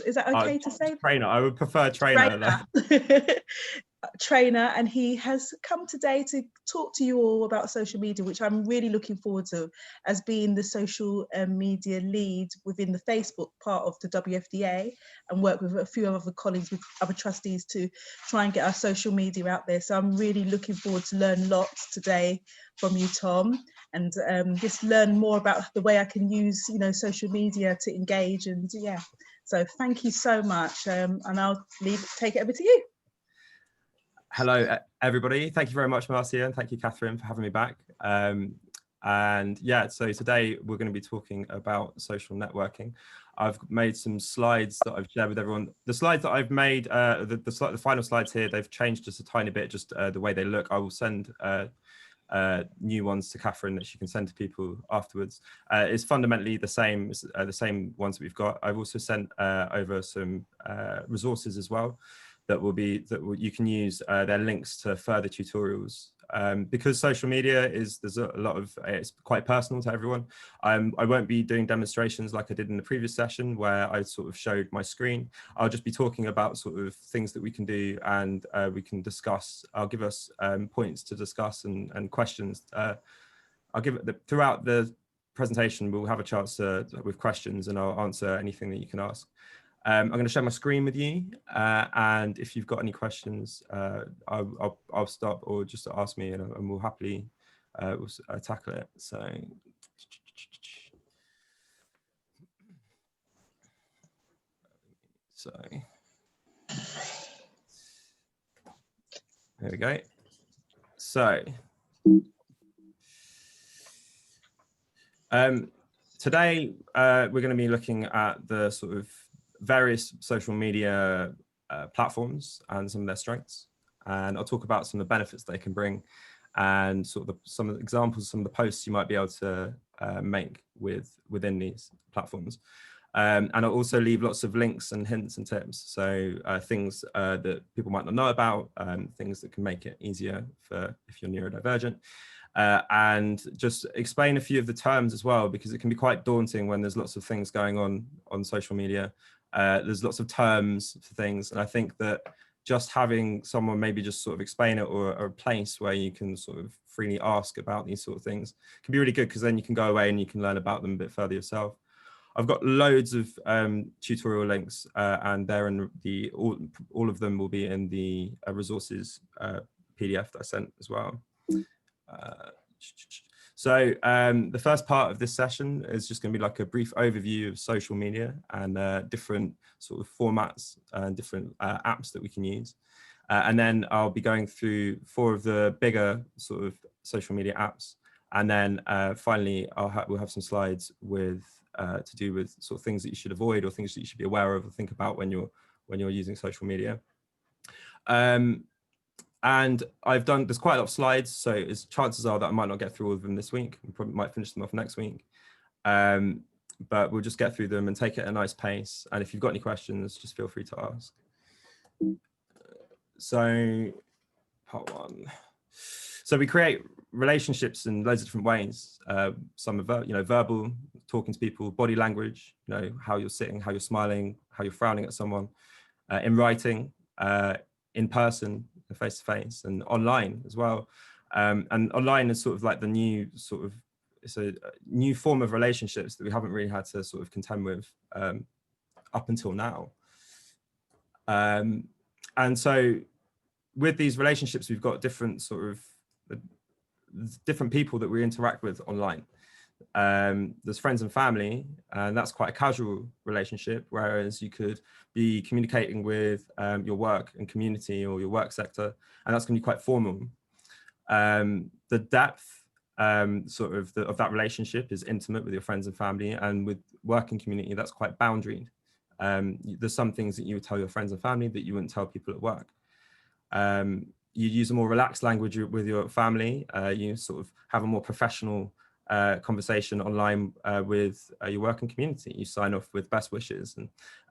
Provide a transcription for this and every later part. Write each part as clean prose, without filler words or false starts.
Is that okay to say? Trainer. I would prefer trainer. Trainer, and he has come today to talk to you all about social media, which I'm really looking forward to, as being the social media lead within the Facebook part of the WFDA, and work with a few other colleagues, with other trustees, to try and get our social media out there. So I'm really looking forward to learn lots today from you, Tom, and just learn more about the way I can use, social media to engage. And so thank you so much, and I'll take it over to you. Hello, everybody. Thank you very much, Marcia, and thank you, Catherine, for having me back. And yeah, so today we're going to be talking about social networking. I've made some slides that I've shared with everyone. The slides that I've made, the final slides here, they've changed just a tiny bit, just the way they look. I will send new ones to Catherine that she can send to people afterwards. It's fundamentally the same ones that we've got. I've also sent over some resources as well that you can use. Their links to further tutorials, because social media there's a lot of, it's quite personal to everyone. I won't be doing demonstrations like I did in the previous session where I sort of showed my screen. I'll just be talking about sort of things that we can do, and we can discuss. I'll give us points to discuss and questions. I'll give it throughout the presentation. We'll have a chance with questions, and I'll answer anything that you can ask. I'm going to share my screen with you, and if you've got any questions, I'll stop, or just ask me, and we'll happily tackle it. So there we go. So today we're going to be looking at the sort of various social media platforms and some of their strengths, and I'll talk about some of the benefits they can bring, and sort of some of the examples, some of the posts you might be able to make within these platforms. And I'll also leave lots of links and hints and tips, so things that people might not know about, things that can make it easier for if you're neurodivergent. And just explain a few of the terms as well, because it can be quite daunting when there's lots of things going on social media. There's lots of terms for things, and I think that just having someone maybe just sort of explain it, or a place where you can sort of freely ask about these sort of things, can be really good, because then you can go away and you can learn about them a bit further yourself. I've got loads of tutorial links, and they're in all of them will be in the resources PDF that I sent as well. So the first part of this session is just going to be like a brief overview of social media and different sort of formats and different apps that we can use. And then I'll be going through 4 of the bigger sort of social media apps. And then finally, we'll have some slides to do with sort of things that you should avoid, or things that you should be aware of or think about when you're using social media. And there's quite a lot of slides, so chances are that I might not get through all of them this week. We probably might finish them off next week. But we'll just get through them and take it at a nice pace. And if you've got any questions, just feel free to ask. So part 1. So we create relationships in loads of different ways. Some are verbal, talking to people, body language, how you're sitting, how you're smiling, how you're frowning at someone, in writing, in person, face to face, and online as well. And online is sort of like the new it's a new form of relationships that we haven't really had to sort of contend with up until now. And so with these relationships, we've got different different people that we interact with online. There's friends and family, and that's quite a casual relationship, whereas you could be communicating with your work and community, or your work sector, and that's going to be quite formal. The depth of that relationship is intimate with your friends and family, and with working community, that's quite boundaried. There's some things that you would tell your friends and family that you wouldn't tell people at work. You use a more relaxed language with your family. You sort of have a more professional conversation online with your working community. You sign off with best wishes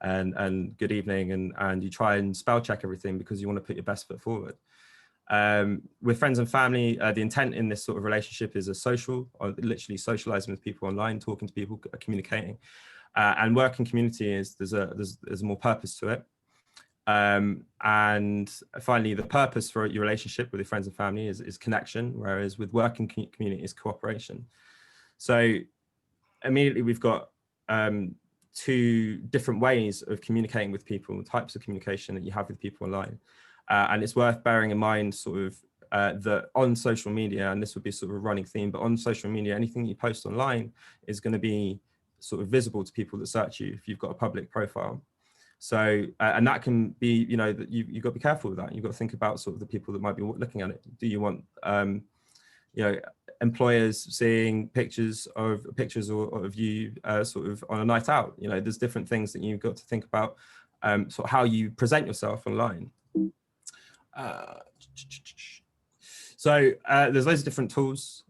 and good evening, and you try and spell check everything because you want to put your best foot forward. With friends and family, the intent in this sort of relationship is or literally socializing with people online, talking to people, communicating. And working community is there's more purpose to it. And finally, the purpose for your relationship with your friends and family is connection, whereas with working community is cooperation. So immediately we've got two different ways of communicating with people, types of communication that you have with people online. And it's worth bearing in mind sort of that on social media, and this would be sort of a running theme, but on social media, anything you post online is going to be sort of visible to people that search you if you've got a public profile. So, and that can be, you know, that you've got to be careful with that. You've got to think about sort of the people that might be looking at it. Do you want, you know, employers seeing pictures of you sort of on a night out? You know, there's different things that you've got to think about, sort of how you present yourself online. So there's loads of different tools,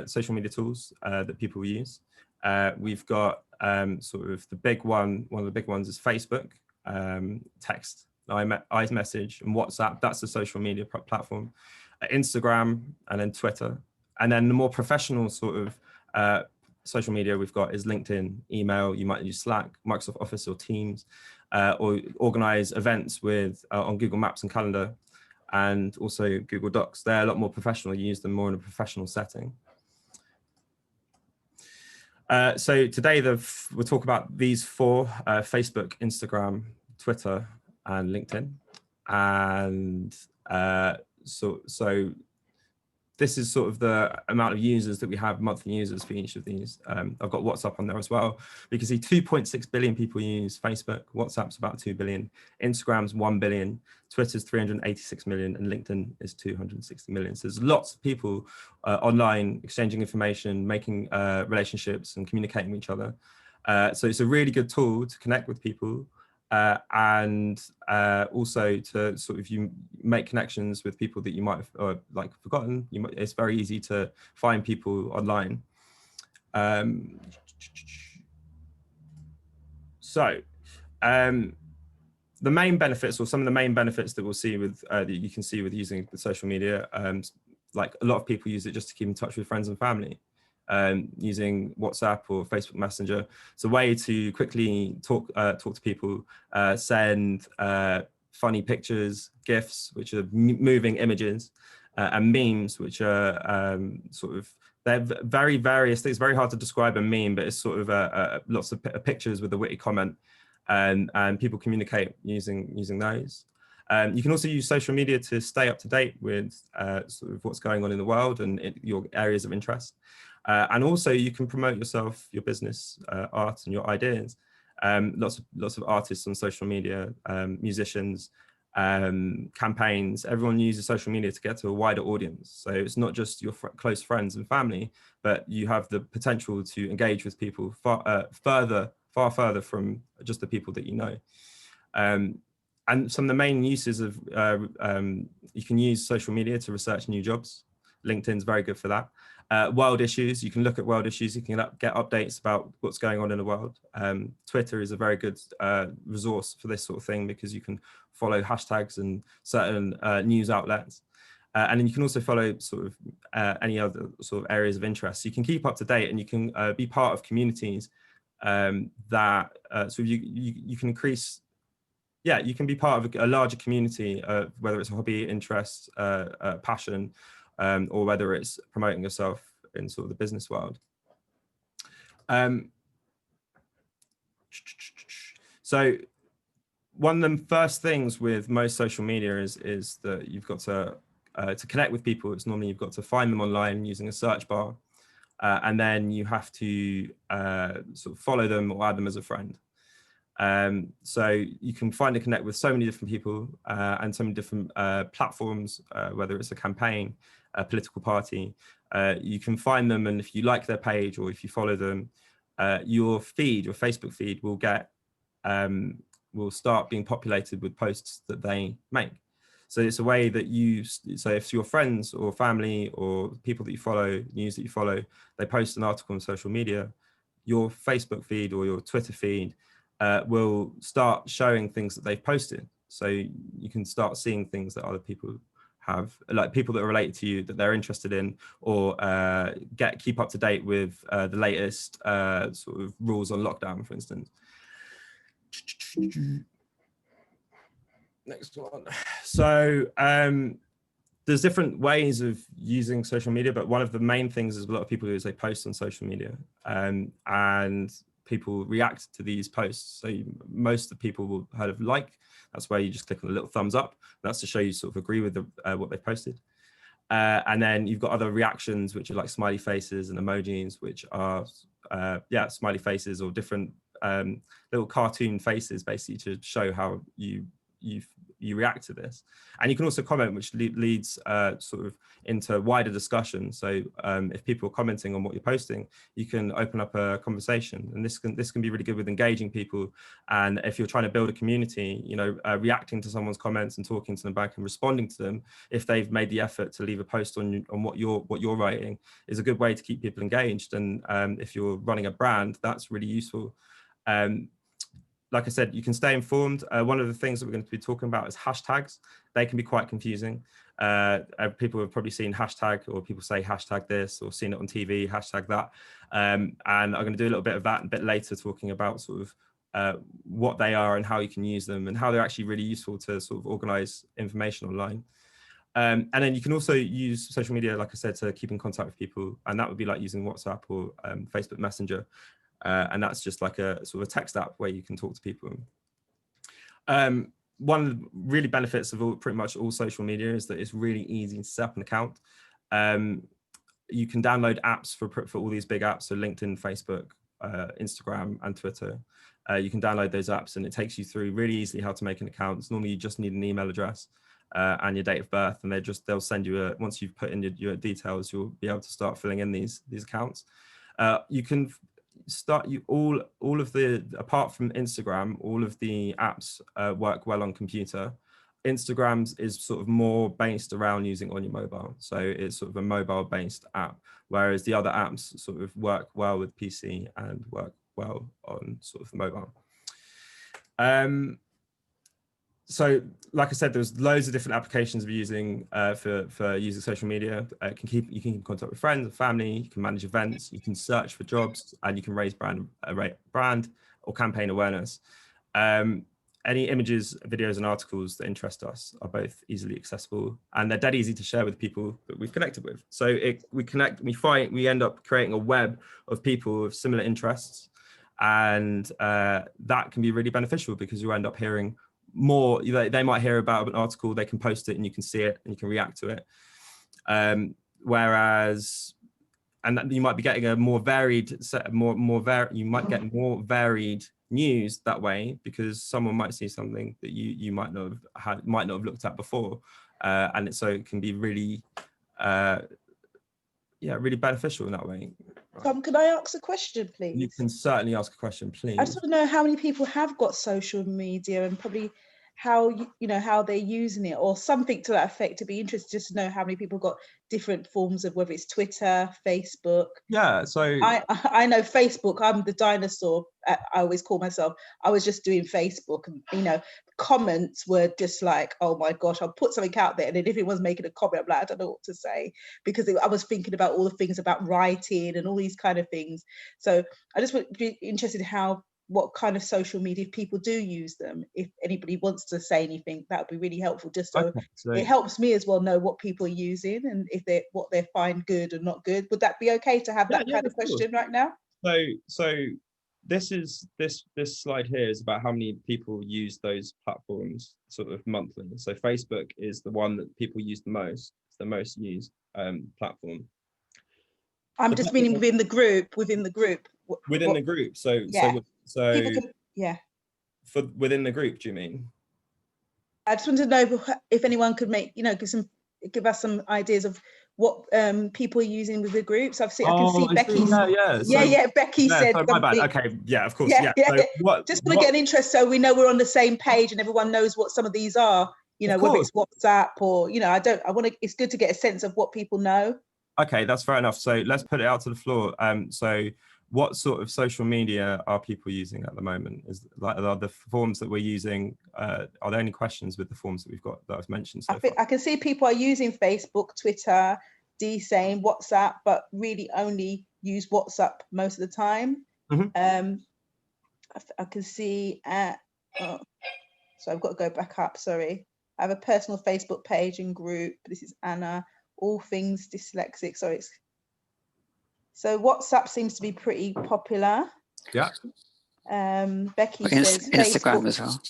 social media tools that people use. We've got sort of the big one of the big ones is Facebook, text, iMessage, and WhatsApp. That's the social media platform. Instagram, and then Twitter. And then the more professional sort of social media we've got is LinkedIn, email. You might use Slack, Microsoft Office, or Teams, or organize events with on Google Maps and Calendar, and also Google Docs. They're a lot more professional. You use them more in a professional setting. So today we'll talk about these four: Facebook, Instagram, Twitter, and LinkedIn. And so this is sort of the amount of users that we have, monthly users for each of these. I've got WhatsApp on there as well. You can see 2.6 billion people use Facebook. WhatsApp's about 2 billion. Instagram's 1 billion. Twitter's 386 million, and LinkedIn is 260 million. So there's lots of people online exchanging information, making relationships, and communicating with each other. So it's a really good tool to connect with people. And also to sort of you make connections with people that you might have like forgotten. It's very easy to find people online. So the main benefits, or some of the main benefits that we'll see with that you can see with using the social media, like a lot of people use it just to keep in touch with friends and family. Using WhatsApp or Facebook Messenger. It's a way to quickly talk to people, send funny pictures, GIFs, which are moving images, and memes, which are sort of, they're very various things. It's very hard to describe a meme, but it's sort of lots of pictures with a witty comment, and people communicate using those. You can also use social media to stay up to date with sort of what's going on in the world and your areas of interest. And also you can promote yourself, your business, art, and your ideas. Lots of artists on social media, musicians, campaigns. Everyone uses social media to get to a wider audience. So it's not just your close friends and family, but you have the potential to engage with people far further from just the people that you know. And some of the main uses of, you can use social media to research new jobs. LinkedIn's very good for that. World issues, you can look at world issues, you can get updates about what's going on in the world. Twitter is a very good resource for this sort of thing, because you can follow hashtags and certain news outlets. And then you can also follow sort of any other sort of areas of interest. So you can keep up to date, and you can be part of communities that so you can increase. Yeah, you can be part of a larger community, whether it's a hobby, interest, passion, or whether it's promoting yourself in sort of the business world. So one of the first things with most social media is that you've got to connect with people. It's normally you've got to find them online using a search bar, and then you have to sort of follow them or add them as a friend. So you can find and connect with so many different people and so many different platforms, whether it's a campaign, a political party. You can find them, and if you like their page or if you follow them, your Facebook feed will start being populated with posts that they make. So it's a way that so if your friends or family or people that you follow, news that you follow, they post an article on social media, your Facebook feed or your Twitter feed will start showing things that they've posted. So you can start seeing things that other people have, like people that are related to you that they're interested in, or keep up to date with the latest sort of rules on lockdown, for instance. Next one. So there's different ways of using social media, but one of the main things is a lot of people do is they post on social media, and people react to these posts. So most of the people will heard of like. That's where you just click on the little thumbs up. That's to show you sort of agree with what they posted. And then you've got other reactions, which are like smiley faces and emojis, which are smiley faces or different little cartoon faces, basically to show how you react to this. And you can also comment, which leads sort of into wider discussion. So if people are commenting on what you're posting, you can open up a conversation, and this can be really good with engaging people. And if you're trying to build a community, you know, reacting to someone's comments and talking to them back and responding to them if they've made the effort to leave a post on what you're writing is a good way to keep people engaged. And if you're running a brand, that's really useful. Like I said, you can stay informed. One of the things that we're going to be talking about is hashtags. They can be quite confusing. People have probably seen hashtag, or people say hashtag this, or seen it on TV, hashtag that. And I'm going to do a little bit of that a bit later, talking about sort of what they are and how you can use them and how they're actually really useful to sort of organize information online. And then you can also use social media, like I said, to keep in contact with people. And that would be like using WhatsApp or Facebook Messenger. And that's just like a sort of a text app where you can talk to people. One of the really benefits of pretty much all social media is that it's really easy to set up an account. You can download apps for all these big apps, so LinkedIn, Facebook, Instagram, and Twitter. You can download those apps, and it takes you through really easily how to make an account. So normally you just need an email address and your date of birth, and they'll send you once you've put in your details, you'll be able to start filling in these accounts. You can start all of the, apart from Instagram, all of the apps work well on computer. Instagrams is sort of more based around using on your mobile, so it's sort of a mobile based app, whereas the other apps sort of work well with PC and work well on sort of the mobile. So like I said, there's loads of different applications of using for using social media. You can keep in contact with friends and family, you can manage events, you can search for jobs, and you can raise brand or campaign awareness. Any images, videos, and articles that interest us are both easily accessible, and they're dead easy to share with people that we've connected with. So we end up creating a web of people with similar interests, and that can be really beneficial because you end up hearing more. They might hear about an article, they can post it, and you can see it, and you can react to it. And you might be getting a more varied set, you might get more varied news that way, because someone might see something that you might not have looked at before, and so it can be really really beneficial in that way. Tom, can I ask a question, please? You can certainly ask a question, please. I just want to know how many people have got social media, and probably how how they're using it, or something to that effect. To be interested just to know how many people got different forms of, whether it's Twitter, Facebook. Yeah, so I know Facebook. I'm the dinosaur. I always call myself. I was just doing Facebook, and comments were just like, oh my gosh, I'll put something out there, and then if it was making a comment, I'm like, I don't know what to say, because I was thinking about all the things about writing and all these kind of things. So I just would be interested in what kind of social media people do use them. If anybody wants to say anything, that would be really helpful, just so it helps me as well know what people are using, and if what they find good or not good. Would that be okay to have that kind of question right now? So this slide here is about how many people use those platforms sort of monthly. So Facebook is the one that people use the most. It's the most used platform. I'm just meaning within the group. Within the group. So yeah. For within the group, do you mean? I just want to know if anyone could give us some ideas of what people are using with the groups. I can see Becky. Becky said my bad. Okay, yeah, of course. So just want to get an interest, so we know we're on the same page and everyone knows what some of these are. Whether it's WhatsApp or it's good to get a sense of what people know. Okay, that's fair enough. So let's put it out to the floor. So what sort of social media are people using at the moment? Is like, are the forms that we're using, are there any questions with the forms that we've got that I've mentioned so far? I can see people are using Facebook, Twitter, DSame, WhatsApp, but really only use WhatsApp most of the time. I can see, so I've got to go back up, sorry. I have a personal Facebook page and group. This is Anna, all things dyslexic. Sorry, so WhatsApp seems to be pretty popular. Yeah. Becky says Instagram Facebook, as well.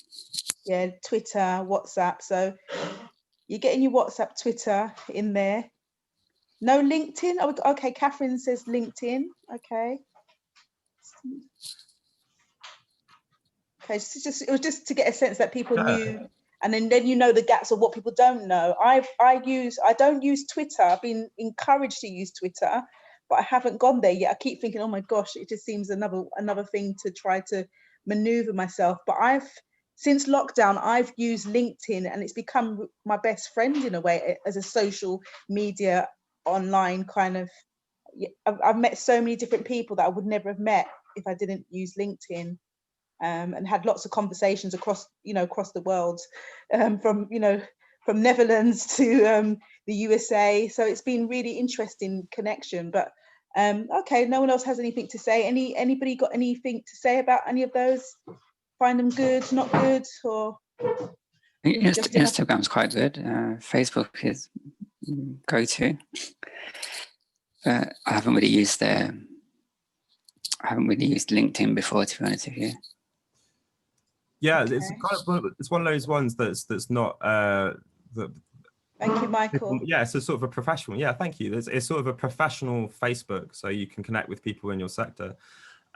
Yeah, Twitter, WhatsApp. So you're getting your WhatsApp, Twitter in there. No LinkedIn. Oh, okay, Catherine says LinkedIn. Okay. Okay, it was just to get a sense that people knew, and then you know the gaps of what people don't know. I don't use Twitter. I've been encouraged to use Twitter, but I haven't gone there yet. I keep thinking, oh my gosh, it just seems another thing to try to maneuver myself. But since lockdown, I've used LinkedIn, and it's become my best friend in a way, as a social media online kind of. I've met so many different people that I would never have met if I didn't use LinkedIn. And had lots of conversations across the world, from Netherlands to the USA. So it's been really interesting connection. But okay, no one else has anything to say. Anybody got anything to say about any of those? Find them good, not good, or? Instagram's quite good. Facebook is go-to. I haven't really used LinkedIn before, to be honest with you. Yeah, okay. It's one of those ones that's not Thank you, Michael. Yeah, it's a sort of a professional. Yeah, thank you. It's sort of a professional Facebook, so you can connect with people in your sector.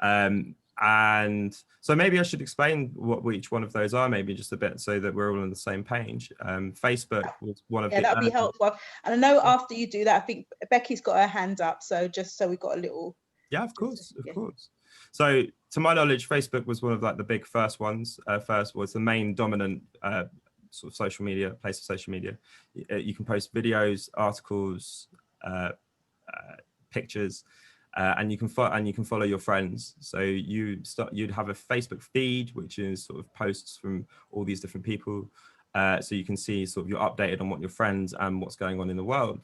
And so maybe I should explain what each one of those are, maybe just a bit, so that we're all on the same page. Facebook was one of the. Yeah, that'd be helpful. And I know after you do that, I think Becky's got her hand up. So just so we've got a little. Yeah, of course, of course. So to my knowledge, Facebook was one of like the big first ones. First was the main dominant sort of social media, place of social media. You can post videos, articles, pictures, and you can follow your friends. So you'd have a Facebook feed, which is sort of posts from all these different people. So you can see sort of you're updated on what your friends and what's going on in the world.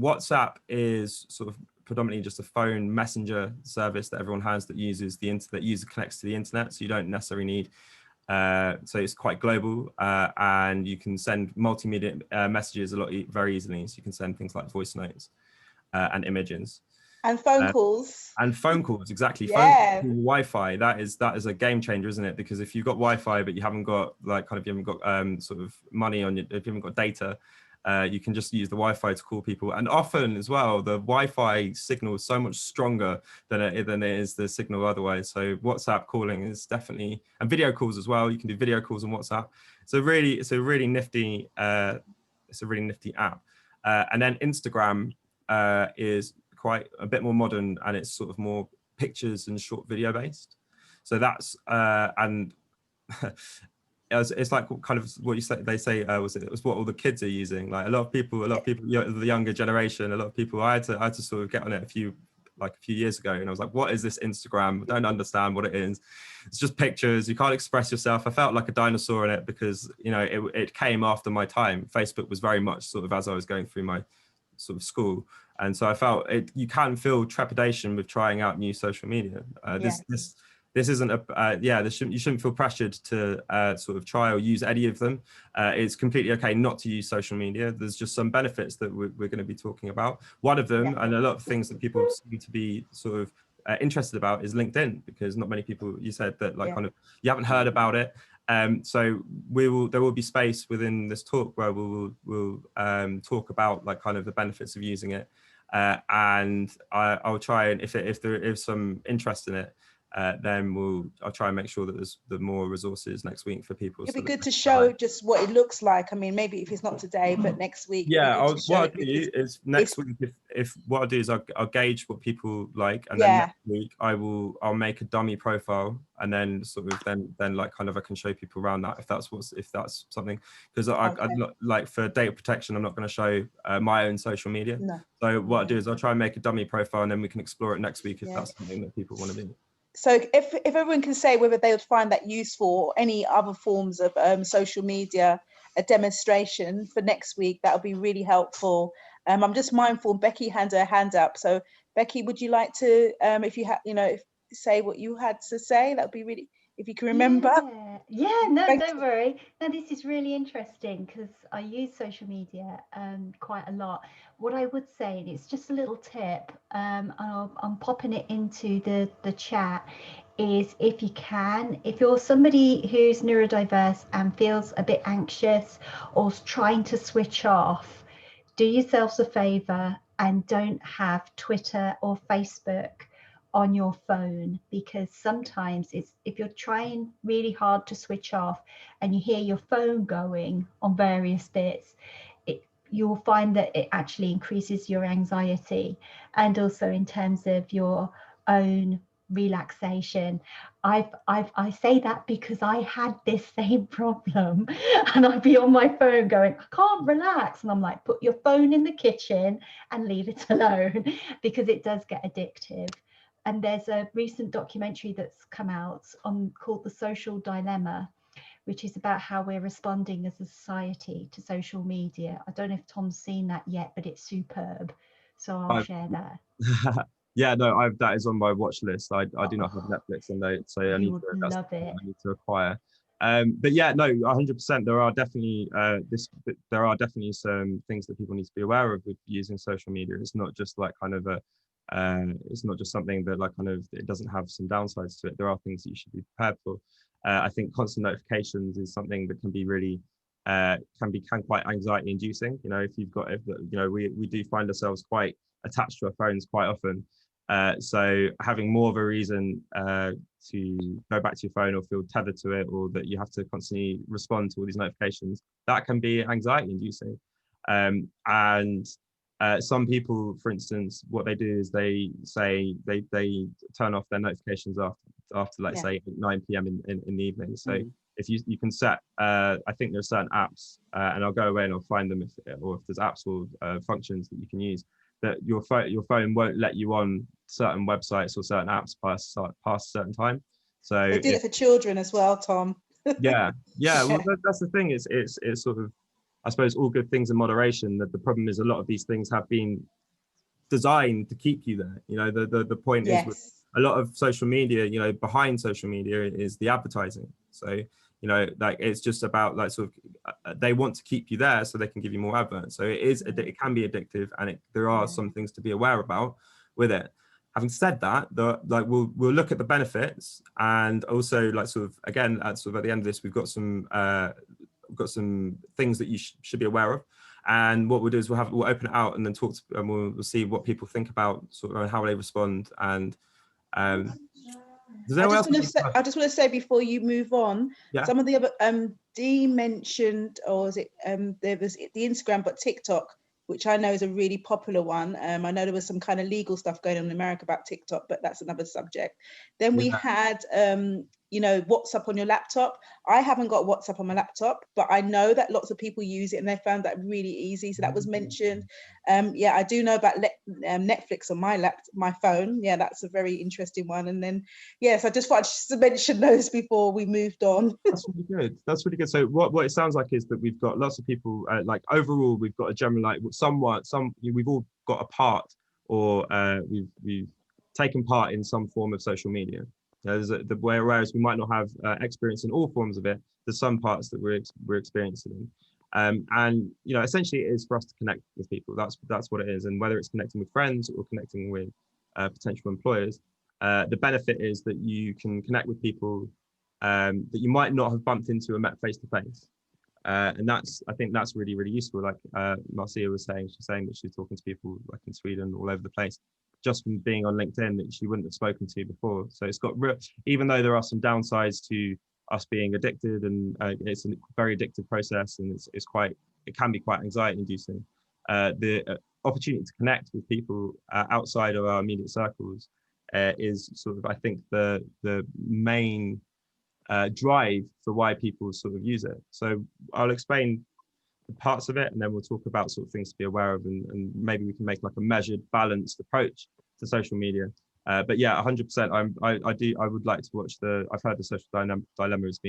WhatsApp is sort of predominantly just a phone messenger service that everyone has that uses the internet, connects to the internet. So you don't necessarily need, so it's quite global, and you can send multimedia messages very easily. So you can send things like voice notes and images. And phone calls. And phone calls, exactly. Yeah. Phone Wi-Fi, that is a game changer, isn't it? Because if you've got Wi-Fi, but you haven't got sort of money on your, if you haven't got data, you can just use the Wi-Fi to call people. And often as well, the Wi-Fi signal is so much stronger than it is the signal otherwise. So WhatsApp calling is definitely, and video calls as well. You can do video calls on WhatsApp. It's a really nifty app. And then Instagram is quite a bit more modern, and it's sort of more pictures and short video based. So that's and it's like kind of what you say. They say it was what all the kids are using. Like a lot of people, the younger generation, a lot of people. I had to sort of get on it a few years ago, and I was like, what is this Instagram? I don't understand what it is. It's just pictures. You can't express yourself. I felt like a dinosaur in it because it came after my time. Facebook was very much sort of as I was going through my sort of school, and so I felt you can feel trepidation with trying out new social media. This isn't you shouldn't feel pressured to sort of try or use any of them. It's completely okay not to use social media. There's just some benefits that we're going to be talking about. One of them, and a lot of things that people seem to be sort of interested about, is LinkedIn, because not many people, you said that kind of you haven't heard about it. So there will be space within this talk where we'll talk about like kind of the benefits of using it, and I'll try, and if there is some interest in it, then I'll try and make sure that there's more resources next week for people. It'd be good to show just what it looks like. I mean, maybe if it's not today, but next week. Yeah, what I'll do is next week, if what I'll do is I'll gauge what people like, and then next week I'll make a dummy profile, and then sort of then like kind of I can show people around that if that's something, because I like for data protection I'm not going to show my own social media. No. So what I'll do is I'll try and make a dummy profile, and then we can explore it next week if that's something that people want to do. So if everyone can say whether they would find that useful or any other forms of social media, a demonstration for next week, that would be really helpful. I'm just mindful Becky had her hand up. So Becky, would you like to, if you have, say what you had to say? That would be really, if you can remember. Yeah, no, don't worry. No, this is really interesting because I use social media quite a lot. What I would say, and it's just a little tip, and I'm popping it into the chat, is if you're somebody who's neurodiverse and feels a bit anxious or trying to switch off, do yourselves a favor and don't have Twitter or Facebook on your phone, because sometimes if you're trying really hard to switch off and you hear your phone going on various bits, you'll find that it actually increases your anxiety, and also in terms of your own relaxation. I say that because I had this same problem, and I'd be on my phone going, I can't relax, and I'm like, put your phone in the kitchen and leave it alone, because it does get addictive. And there's a recent documentary that's come out called The Social Dilemma, which is about how we're responding as a society to social media. I don't know if Tom's seen that yet, but it's superb. So I'll share that. Yeah, no, that is on my watch list. I do not have Netflix on there, so I need to acquire. But yeah, no, 100%. There are definitely some things that people need to be aware of with using social media. It's not just like kind of it's not just something that like kind of it doesn't have some downsides to it. There are things that you should be prepared for. I think constant notifications is something that can be really can quite anxiety inducing. If we do find ourselves quite attached to our phones quite often. So having more of a reason to go back to your phone or feel tethered to it, or that you have to constantly respond to all these notifications, that can be anxiety inducing. And some people, for instance, what they do is they turn off their notifications after like say 9 p.m. in the evening. So if you can set, I think there are certain apps, and I'll go away and I'll find them if there's apps or functions that you can use, that your phone won't let you on certain websites or certain apps past a certain time. So they did it for children as well, Tom. yeah. Well, that's the thing. It's sort of, I suppose, all good things in moderation. That the problem is a lot of these things have been designed to keep you there. The point is with a lot of social media, behind social media is the advertising. So like it's just about like sort of they want to keep you there so they can give you more adverts. So it can be addictive, and there are some things to be aware about with it. Having said that, we'll look at the benefits, and also like sort of again at the end of this, we've got some things that you should be aware of. And what we'll do is we'll open it out and then talk and we'll see what people think about sort of how they respond. And I just want to say before you move on, some of the other Dee mentioned, or is it there was the Instagram, but TikTok, which I know is a really popular one. I know there was some kind of legal stuff going on in America about TikTok, but that's another subject. Then we had WhatsApp on your laptop. I haven't got WhatsApp on my laptop, but I know that lots of people use it and they found that really easy. So that was mentioned. I do know about Netflix on my phone. Yeah, that's a very interesting one. And then, yes, I just wanted to mention those before we moved on. That's really good. So what it sounds like is that we've got lots of people, like overall, we've got a general, like we've all got a part, or we've taken part in some form of social media. Whereas we might not have experience in all forms of it, there's some parts that we're experiencing in. And essentially it is for us to connect with people. That's what it is. And whether it's connecting with friends or connecting with potential employers, the benefit is that you can connect with people that you might not have bumped into and met face to face. And I think that's really, really useful. Like Marcia was saying, she's saying that she's talking to people like in Sweden, all over the place. just from being on LinkedIn that she wouldn't have spoken to before. So it's got even though there are some downsides to us being addicted, and it's a very addictive process, and it can be quite anxiety inducing. The opportunity to connect with people outside of our immediate circles is sort of, I think, the main drive for why people sort of use it. So I'll explain the parts of it, and then we'll talk about sort of things to be aware of, and maybe we can make like a measured, balanced approach to social media. But yeah, 100%. I would like to watch I've heard the Social Dilemma is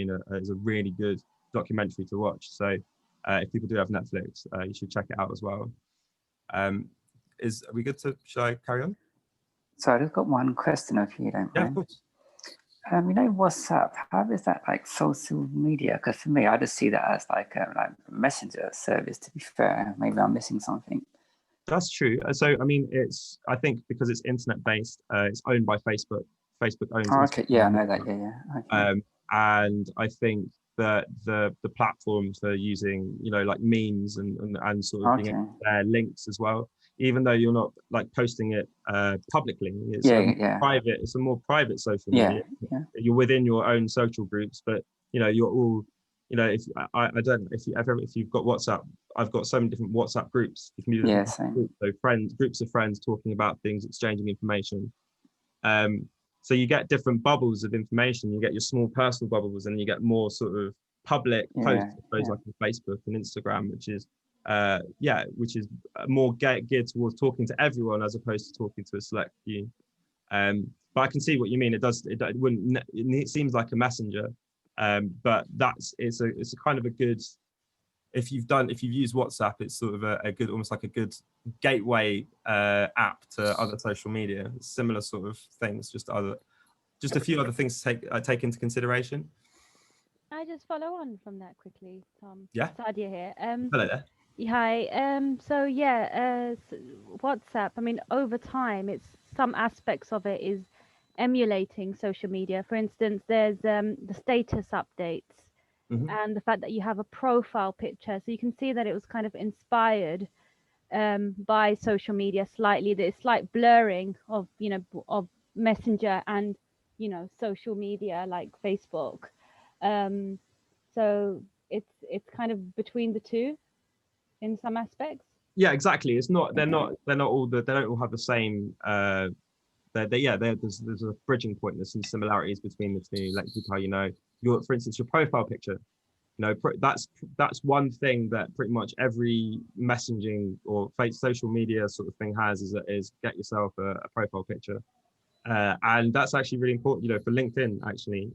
a really good documentary to watch. So if people do have Netflix, you should check it out as well. Are we good to? Should I carry on? So I just got one question, if you don't mind. Yeah, of course. You know, WhatsApp, how is that like social media? Because for me, I just see that as like a messenger service, to be fair. Maybe I'm missing something. That's true. So, I mean, I think because it's internet based, it's owned by Facebook. Facebook owns it. Okay, yeah, I know that. Yeah. Okay. And I think that the platforms for using, like memes and sort of being able to share links as well, even though you're not like posting it publicly, it's private. It's a more private social media. Yeah. You're within your own social groups, but you're all, if I don't know if you've got WhatsApp, I've got so many different WhatsApp groups. You can do same. So groups of friends talking about things, exchanging information. So you get different bubbles of information. You get your small personal bubbles, and you get more sort of public posts, I suppose, like on Facebook and Instagram, which is more geared towards talking to everyone as opposed to talking to a select few. But I can see what you mean. It seems like a messenger, but it's a kind of a good. If you've used WhatsApp, it's sort of a good, almost like a good gateway app to other social media. Similar sort of things, just a few other things to take into consideration. Can I just follow on from that quickly, Tom? Yeah. Sadia here. Hello there. Hi. WhatsApp. I mean, over time, some aspects of it is emulating social media. For instance, there's the status updates. Mm-hmm. And the fact that you have a profile picture, so you can see that it was kind of inspired by social media slightly. There's slight blurring of of Messenger and social media like Facebook. So it's kind of between the two in some aspects. Yeah, exactly. It's not. They don't all have the same. There's a bridging point. There's some similarities between the two. Like for instance, your profile picture. That's one thing that pretty much every messaging or social media sort of thing has is get yourself a profile picture, and that's actually really important. For LinkedIn, actually,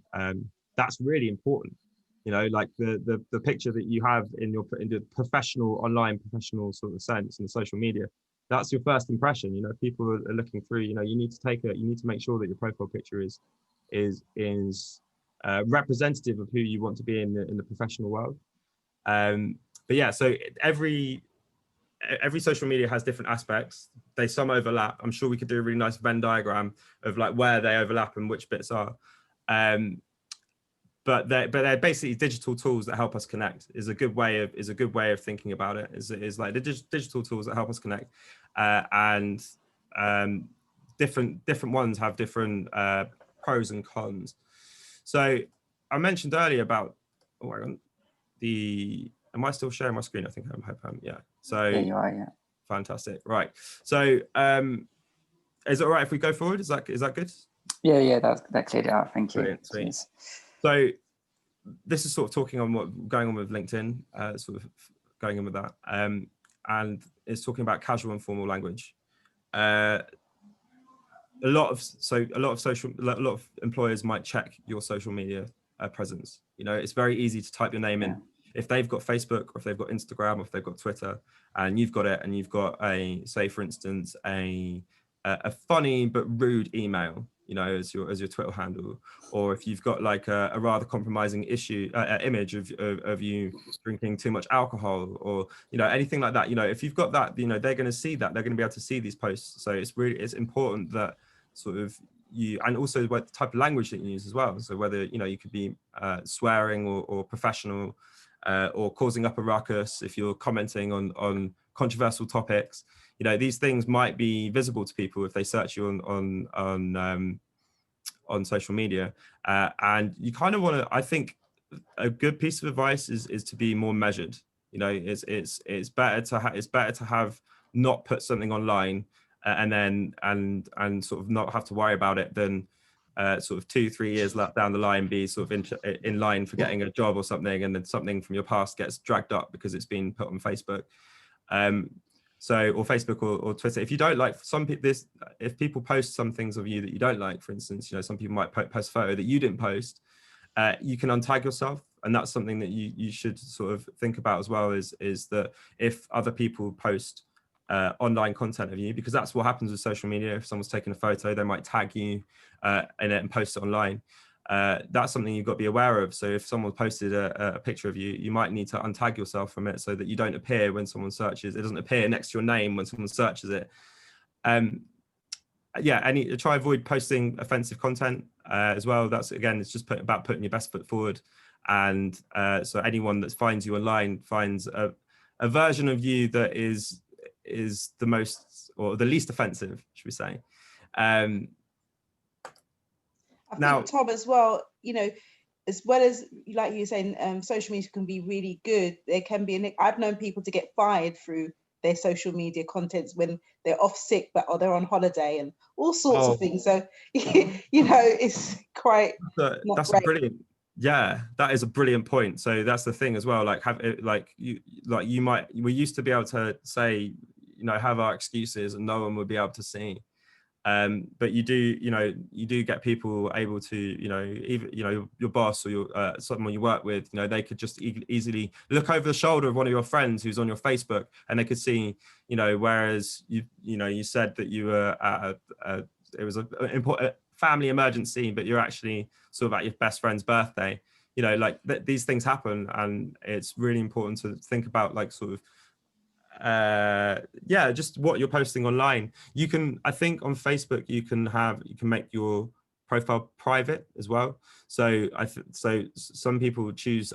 that's really important. Like the picture that you have in the online professional sort of sense in the social media. That's your first impression. If people are looking through, you need to make sure that your profile picture is representative of who you want to be in the professional world. But yeah, so every social media has different aspects. Some overlap. I'm sure we could do a really nice Venn diagram of like where they overlap and which bits are. But they're basically digital tools that help us connect. Is a good way of thinking about it. Is like the digital tools that help us connect, and different ones have different pros and cons. So I mentioned earlier about am I still sharing my screen? I think I'm yeah. So yeah, you are, yeah. Fantastic. Right. So is it all right if we go forward? Is that good? Yeah, that cleared it out. Thank you. Brilliant, sweet. So this is sort of talking on what's going on with LinkedIn, sort of going in with that, and it's talking about casual and formal language. A lot of employers might check your social media presence. It's very easy to type your name in. If they've got Facebook, or if they've got Instagram, or if they've got Twitter, and you've got it, and you've got for instance, a funny but rude email, as your Twitter handle, or if you've got like a rather compromising image of you drinking too much alcohol, or anything like that, if you've got that, they're going to see that. They're going to be able to see these posts. So it's important that sort of and also what type of language that you use as well. So whether you could be swearing or professional, or causing up a ruckus if you're commenting on controversial topics. you know, these things might be visible to people if they search you on social media, and you kind of want to, I think a good piece of advice is to be more measured. You know, it's better to have not put something online and then and sort of not have to worry about it than sort of 2-3 years down the line be sort of in line for getting a job or something, and then something from your past gets dragged up because it's been put on Facebook. So, or Facebook or Twitter. If you don't like if people post some things of you that you don't like, for instance, you know, some people might post a photo that you didn't post, you can untag yourself. And that's something that you should sort of think about as well, is that if other people post online content of you, because that's what happens with social media. If someone's taking a photo, they might tag you in it and post it online. That's something you've got to be aware of. So if someone posted a picture of you, you might need to untag yourself from it so that you don't appear when someone searches. It doesn't appear next to your name when someone searches it. Yeah, try avoid posting offensive content as well. That's, again, it's just about putting your best foot forward. And so anyone that finds you online finds a version of you that is the most, or the least offensive, should we say. I think, Tom, as well, you know, as well as, like you were saying, social media can be really good. There can be, I've known people to get fired through their social media contents when they're off sick, or they're on holiday and all sorts of things. So, you know, it's quite that's a brilliant. Yeah, that is a brilliant point. So that's the thing as well. Like, we used to be able to say, you know, have our excuses and no one would be able to see. But you do get people able to, you know, even, you know, your boss or your someone you work with, you know, they could just easily look over the shoulder of one of your friends who's on your Facebook, and they could see, you know, whereas you said that you were at it was an important family emergency, but you're actually sort of at your best friend's birthday. You know, like these things happen, and it's really important to think about, like, sort of just what you're posting online. You can, I think on Facebook you can make your profile private as well. So so some people choose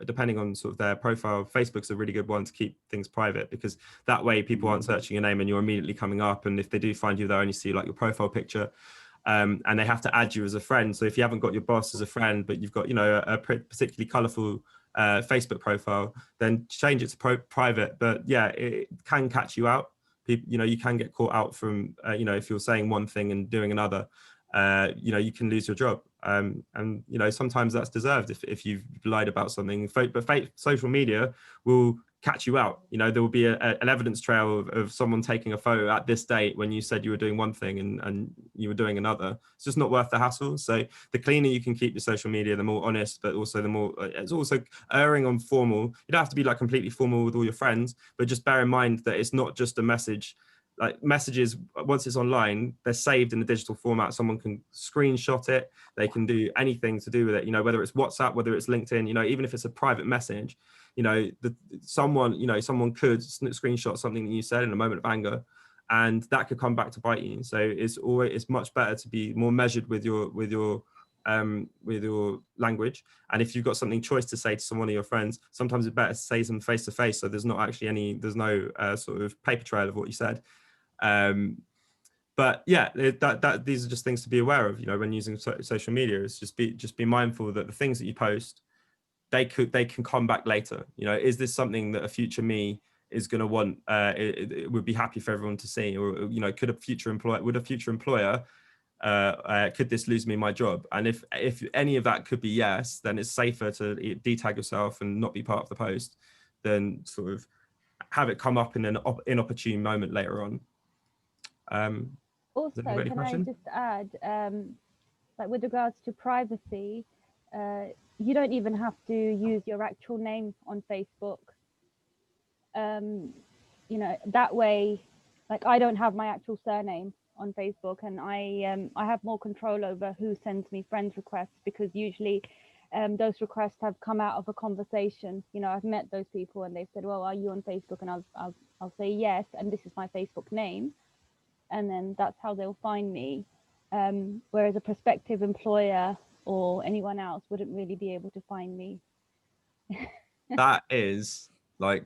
depending on sort of their profile. Facebook's a really good one to keep things private, because that way people aren't searching your name and you're immediately coming up, and if they do find you, they'll only see like your profile picture. And they have to add you as a friend. So if you haven't got your boss as a friend, but you've got, you know, a particularly colourful Facebook profile, then change it to private. But yeah, it can catch you out. People, you know, you can get caught out from, you know, if you're saying one thing and doing another, you know, you can lose your job. And, you know, sometimes that's deserved if you've lied about something. But social media will catch you out. You know, there will be an evidence trail of someone taking a photo at this date when you said you were doing one thing and you were doing another. It's just not worth the hassle. So the cleaner you can keep your social media, the more honest, but also the more, it's also erring on formal. You don't have to be like completely formal with all your friends, but just bear in mind that it's not just a message. Like, messages, once it's online, they're saved in a digital format. Someone can screenshot it. They can do anything to do with it, you know, whether it's WhatsApp, whether it's LinkedIn, you know, even if it's a private message, you know, someone could screenshot something that you said in a moment of anger, and that could come back to bite you. So it's much better to be more measured with your language. And if you've got something choice to say to someone of your friends, sometimes it's better to say them face to face, so there's no sort of paper trail of what you said. But yeah, these are just things to be aware of, you know, when using social media. Is just be mindful that the things that you post, they can come back later. You know, is this something that a future me is going to want? It would be happy for everyone to see, or, you know, would a future employer could this lose me my job? And if any of that could be yes, then it's safer to detag yourself and not be part of the post than sort of have it come up in an inopportune moment later on. Also, can I just add, like with regards to privacy, you don't even have to use your actual name on Facebook. You know, that way, like, I don't have my actual surname on Facebook, and I have more control over who sends me friend requests, because usually those requests have come out of a conversation. You know, I've met those people and they've said, well, are you on Facebook? And I'll say yes, and this is my Facebook name, and then that's how they'll find me. Whereas a prospective employer or anyone else wouldn't really be able to find me. That is, like,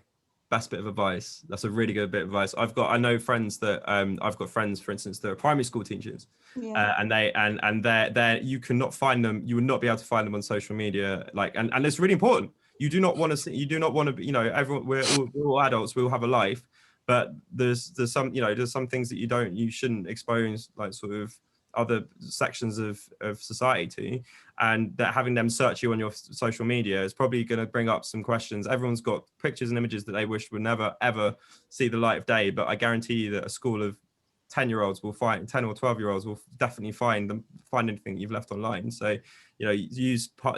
best bit of advice. That's a really good bit of advice. I know friends that I've got friends, for instance, that are primary school teachers, and they're you cannot find them. You would not be able to find them on social media. Like, and it's really important. You do not want to see. You do not want to. You know, everyone. We're all adults. We all have a life, but there's some. You know, there's some things that you shouldn't expose, like sort of other sections of society to, and that having them search you on your social media is probably going to bring up some questions. Everyone's got pictures and images that they wish would never ever see the light of day, but I guarantee you that a school of 10-year-olds will find 10 or 12-year-olds will definitely find anything you've left online. So, you know,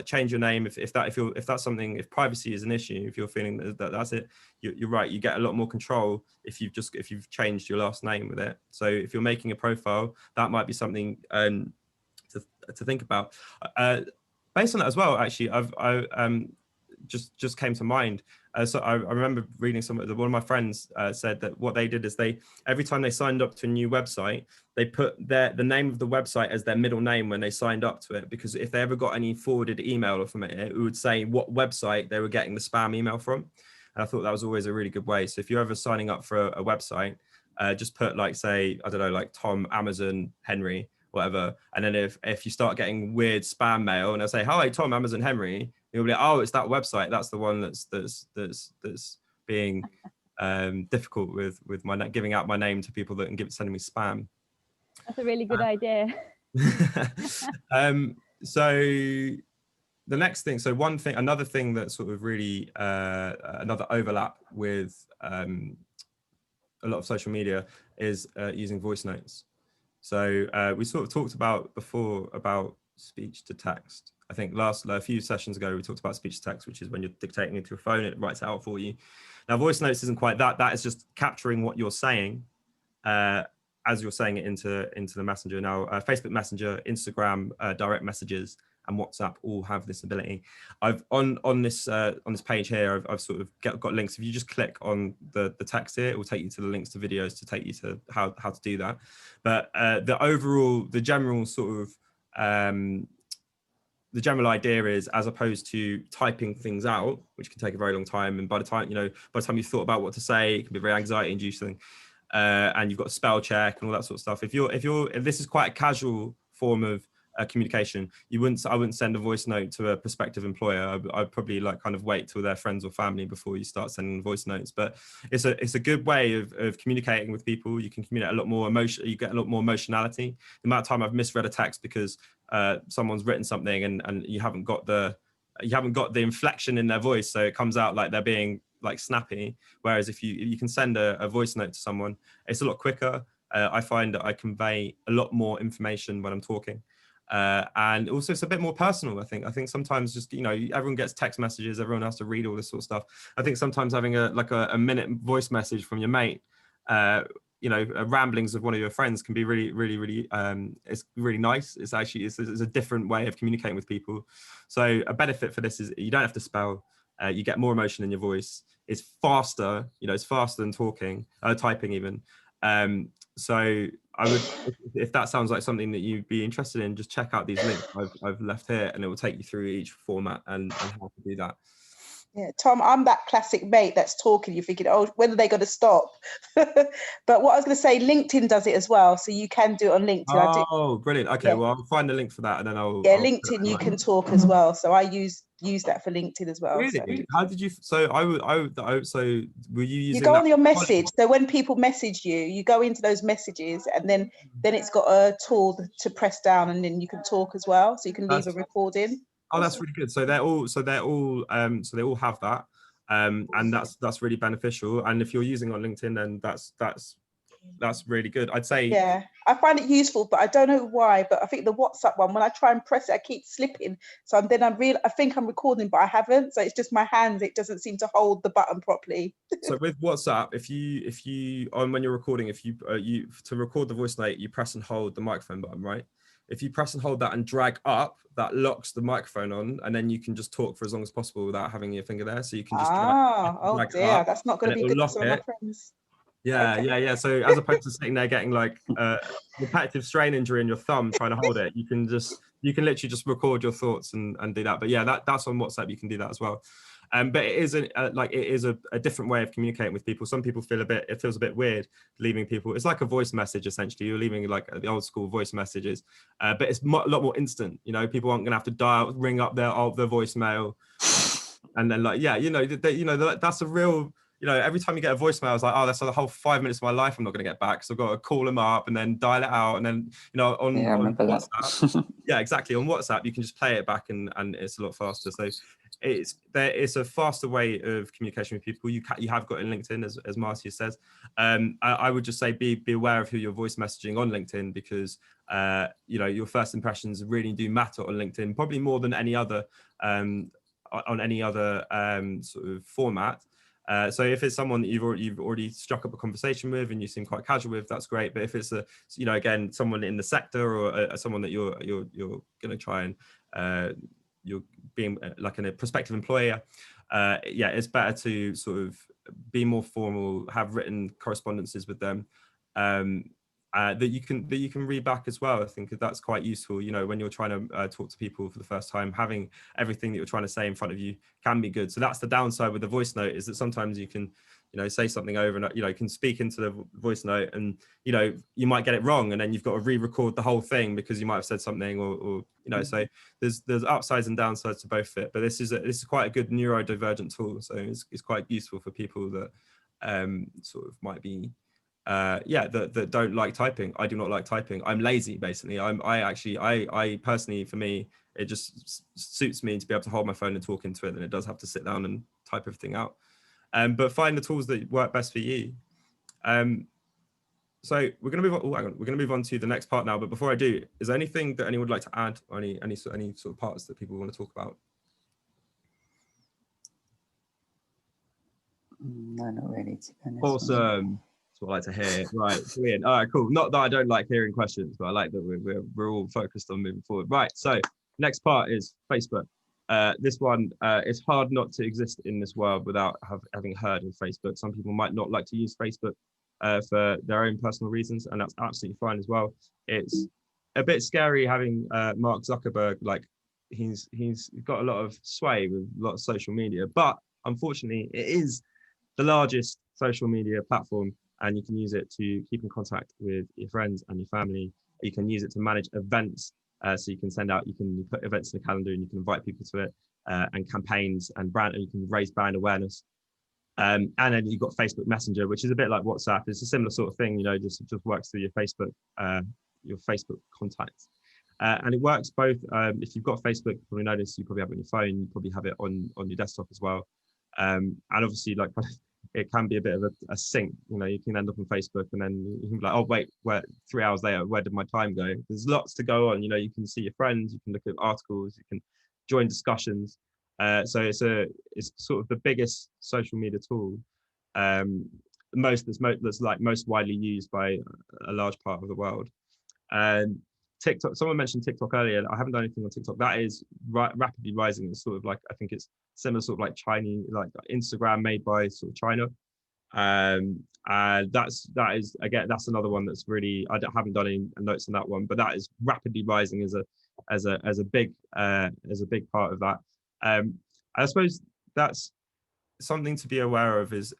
change your name if that's something, if privacy is an issue, if you're feeling that's it, you're right, you get a lot more control if you've changed your last name with it. So if you're making a profile, that might be something to think about. Based on that as well, actually, I just came to mind. So I remember reading one of my friends said that what they did is every time they signed up to a new website, they put the name of the website as their middle name when they signed up to it, because if they ever got any forwarded email from it, it would say what website they were getting the spam email from. And I thought that was always a really good way. So if you're ever signing up for a website, just put like, say, I don't know, like Tom, Amazon, Henry, whatever. And then if you start getting weird spam mail and they'll say, hi, Tom, Amazon, Henry, you'll be like, oh, it's that website. That's the one that's being difficult with my giving out my name to people that can sending me spam. That's a really good idea. So the next thing, another thing that sort of really another overlap with a lot of social media is using voice notes. So we sort of talked about before about speech to text. I think a few sessions ago, we talked about speech to text, which is when you're dictating into your phone, it writes it out for you. Now, voice notes isn't quite that. That is just capturing what you're saying as you're saying it into the messenger. Now, Facebook Messenger, Instagram, direct messages, and WhatsApp all have this ability. I've on this page here, I've sort of got links. If you just click on the text here, it will take you to the links to videos to take you to how to do that. But the general sort of the general idea is, as opposed to typing things out, which can take a very long time, and by the time you've thought about what to say, it can be very anxiety inducing, and you've got to spell check and all that sort of stuff. If this is quite a casual form of communication, I wouldn't send a voice note to a prospective employer. I'd probably kind of wait till they're friends or family before you start sending voice notes. But it's a good way of communicating with people. You can communicate a lot more emotion. You get a lot more emotionality. The amount of time I've misread a text because someone's written something and you haven't got the inflection in their voice, so it comes out like they're being like snappy. Whereas if you can send a voice note to someone, it's a lot quicker. I find that I convey a lot more information when I'm talking. And also it's a bit more personal. I think sometimes just, everyone gets text messages, everyone has to read all this sort of stuff. I think sometimes having a minute voice message from your mate, ramblings of one of your friends can be really, really, really, it's really nice. It's actually, it's a different way of communicating with people. So a benefit for this is you don't have to spell, you get more emotion in your voice. It's faster, it's faster than typing even. So I would, if that sounds like something that you'd be interested in, just check out these links I've left here, and it will take you through each format and how to do that. Yeah, Tom, I'm that classic mate that's talking. You're thinking, oh, when are they going to stop? But what I was going to say, LinkedIn does it as well, so you can do it on LinkedIn. Oh, brilliant. Okay, yeah. Well, I'll find a link for that, and then I'll. Yeah, LinkedIn, you can talk as well. So I use that for LinkedIn as well. Really? So. How did you? So so were you using? You go on your message. So when people message you, you go into those messages, and then it's got a tool to press down, and then you can talk as well. So you can leave a recording. Oh, that's really good. So they all have that, and that's really beneficial. And if you're using on LinkedIn, then that's really good. I'd say. Yeah, I find it useful, but I don't know why. But I think the WhatsApp one, when I try and press it, I keep slipping. So I think I'm recording, but I haven't. So it's just my hands. It doesn't seem to hold the button properly. So with WhatsApp, if you when you're recording, if you to record the voice note, you press and hold the microphone button, right? If you press and hold that and drag up, that locks the microphone on, and then you can just talk for as long as possible without having your finger there. So you can just drag dear, that's not going to be good for some of my friends. Yeah, okay. yeah. So as opposed to sitting there getting like repetitive strain injury in your thumb trying to hold it, you can just you can literally just record your thoughts and do that. But yeah, that's on WhatsApp. You can do that as well. But it is a different way of communicating with people. Some people it feels a bit weird leaving people. It's like a voice message essentially. You're leaving like the old school voice messages, but it's a lot more instant. You know, people aren't going to have to ring up their voicemail, and then like that's a real. You know, every time you get a voicemail, it's like, oh, that's the whole 5 minutes of my life I'm not going to get back. So I've got to call them up and then dial it out. And then, on WhatsApp, yeah, exactly. On WhatsApp, you can just play it back and it's a lot faster. So it's a faster way of communication with people. You have got in LinkedIn, as Marcia says. I would just say be aware of who you're voice messaging on LinkedIn, because your first impressions really do matter on LinkedIn, probably more than any other on any other sort of format. So if it's someone that you've already struck up a conversation with and you seem quite casual with, that's great. But if it's again, someone in the sector or someone that you're going to try and you're being like a prospective employer, it's better to sort of be more formal, have written correspondences with them that you can read back as well. I think that's quite useful. When you're trying to talk to people for the first time, having everything that you're trying to say in front of you can be good. So that's the downside with the voice note, is that sometimes you can say something over and you can speak into the voice note and you might get it wrong, and then you've got to re-record the whole thing because you might have said something or so there's upsides and downsides to both of it. But this is quite a good neurodivergent tool, so it's quite useful for people that sort of might be that don't like typing. I do not like typing. I'm lazy, basically. I personally, for me, it just suits me to be able to hold my phone and talk into it than it does have to sit down and type everything out. But find the tools that work best for you. So we're going to move on. We're going to move on to the next part now. But before I do, is there anything that anyone would like to add, or any sort of parts that people want to talk about? No, not really, to be honest. Awesome. That's what I like to hear. Right, brilliant. All right, cool. Not that I don't like hearing questions, but I like that we're all focused on moving forward. Right, so next part is Facebook. This one, it's hard not to exist in this world without having heard of Facebook. Some people might not like to use Facebook for their own personal reasons, and that's absolutely fine as well. It's a bit scary having Mark Zuckerberg, like he's got a lot of sway with a lot of social media, but unfortunately it is the largest social media platform, and you can use it to keep in contact with your friends and your family. You can use it to manage events. So you can put events in the calendar and you can invite people to it, and campaigns and you can raise brand awareness. And then you've got Facebook Messenger, which is a bit like WhatsApp. It's a similar sort of thing, just works through your Facebook contacts. And it works both. If you've got Facebook, you probably notice you probably have it on your phone, you probably have it on your desktop as well. And obviously, like, it can be a bit of a sync. You can end up on Facebook and then you can be like, oh wait, 3 hours later, where did my time go? There's lots to go on. You can see your friends, you can look at articles, you can join discussions. So it's sort of the biggest social media tool, that's like most widely used by a large part of the world. And TikTok, someone mentioned TikTok earlier. I haven't done anything on TikTok. That is rapidly rising. It's sort of like, I think it's similar sort of like Chinese, like Instagram made by sort of China. And that is, again, that's another one that's really, haven't done any notes on that one, but that is rapidly rising as a big part of that. I suppose that's something to be aware of, is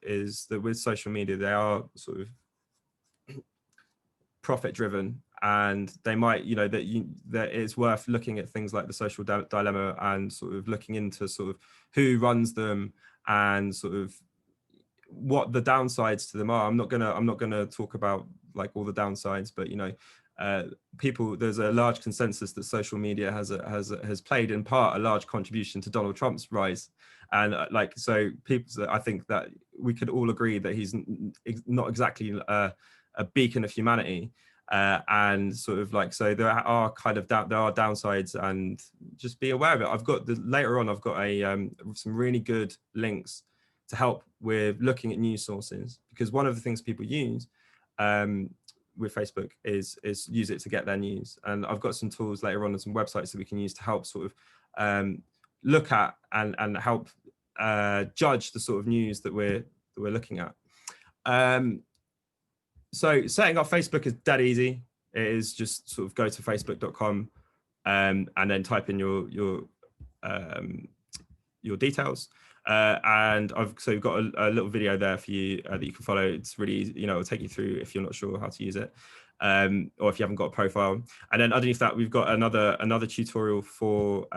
that with social media, they are sort of profit driven, and they might, that it's worth looking at things like the social dilemma and sort of looking into sort of who runs them and sort of what the downsides to them are. I'm not gonna talk about like all the downsides, but people, there's a large consensus that social media has played in part a large contribution to Donald Trump's rise, and so people, I think that we could all agree that he's not exactly a beacon of humanity, and sort of like, so there are downsides, and just be aware of it. Later on I've got some really good links to help with looking at news sources, because one of the things people use with Facebook is use it to get their news, and I've got some tools later on and some websites that we can use to help sort of look at and help judge the sort of news that we're looking at. So setting up Facebook is dead easy. It is just sort of go to facebook.com, and then type in your details. And I've got a little video there for you that you can follow. It's really easy, it'll take you through if you're not sure how to use it, or if you haven't got a profile. And then underneath that, we've got another tutorial for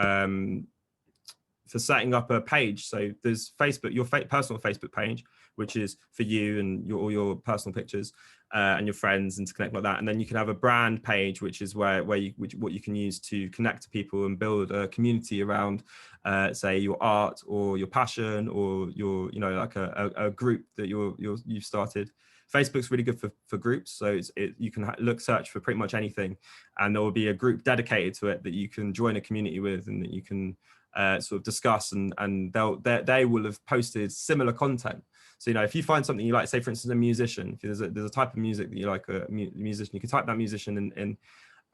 setting up a page. So there's Facebook, your personal Facebook page, which is for you and all your personal pictures and your friends, and to connect like that. And then you can have a brand page, which is what you can use to connect to people and build a community around, say, your art or your passion, or your, like a group that you've started. Facebook's really good for groups, so you can search for pretty much anything, and there will be a group dedicated to it that you can join a community with, and that you can sort of discuss, and they will have posted similar content. So if you find something you like, say for instance a musician, if there's a type of music that you like, a musician, you can type that musician in.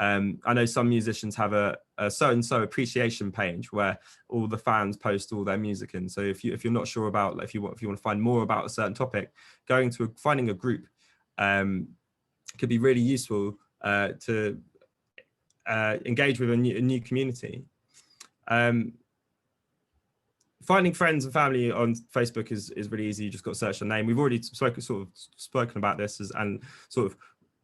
I know some musicians have a so-and-so appreciation page where all the fans post all their music in. So if you're not sure about, like, if you want to find more about a certain topic, finding a group could be really useful to engage with a new community. Finding friends and family on Facebook is really easy. You just got to search the name. We've already spoken about this, and sort of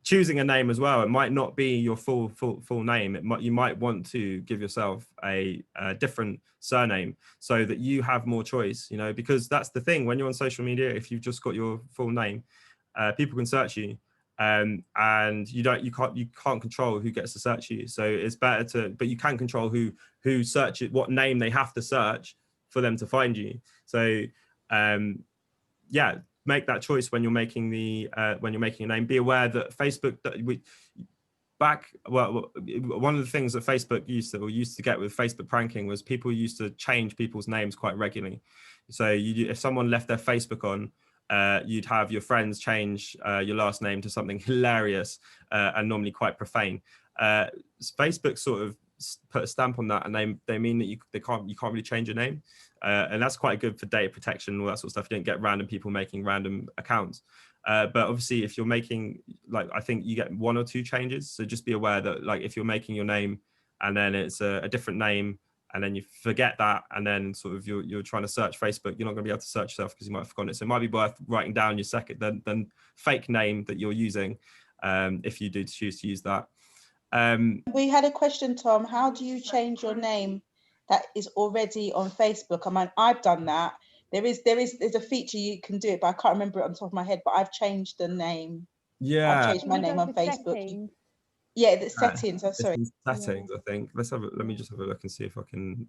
choosing a name as well. It might not be your full name. You might want to give yourself a different surname so that you have more choice. Because that's the thing, when you're on social media, if you've just got your full name, people can search you, and you can't control who gets to search you. So it's better but you can control who searches, what name they have to search for them to find you. So yeah, make that choice when you're making a name. Be aware that Facebook, one of the things that Facebook used to get with Facebook pranking was people used to change people's names quite regularly. So if someone left their Facebook on, you'd have your friends change your last name to something hilarious and normally quite profane. Facebook sort of put a stamp on that, and they mean that you can't really change your name, and that's quite good for data protection and all that sort of stuff. You don't get random people making random accounts, but obviously if you're making, like, I think you get 1 or 2 changes, so just be aware that, like, if you're making your name and then it's a different name, and then you forget that, and then sort of you're trying to search Facebook, you're not going to be able to search yourself because you might have forgotten it. So it might be worth writing down your then fake name that you're using, if you do choose to use that. We had a question, Tom. How do you change your name that is already on Facebook? I mean, I've done that. There's a feature you can do it, but I can't remember it on the top of my head. But I've changed the name. Yeah, I've changed my name on Facebook. Settings. Yeah, the settings. I'm sorry. Settings. I think. Let me just have a look and see if I can.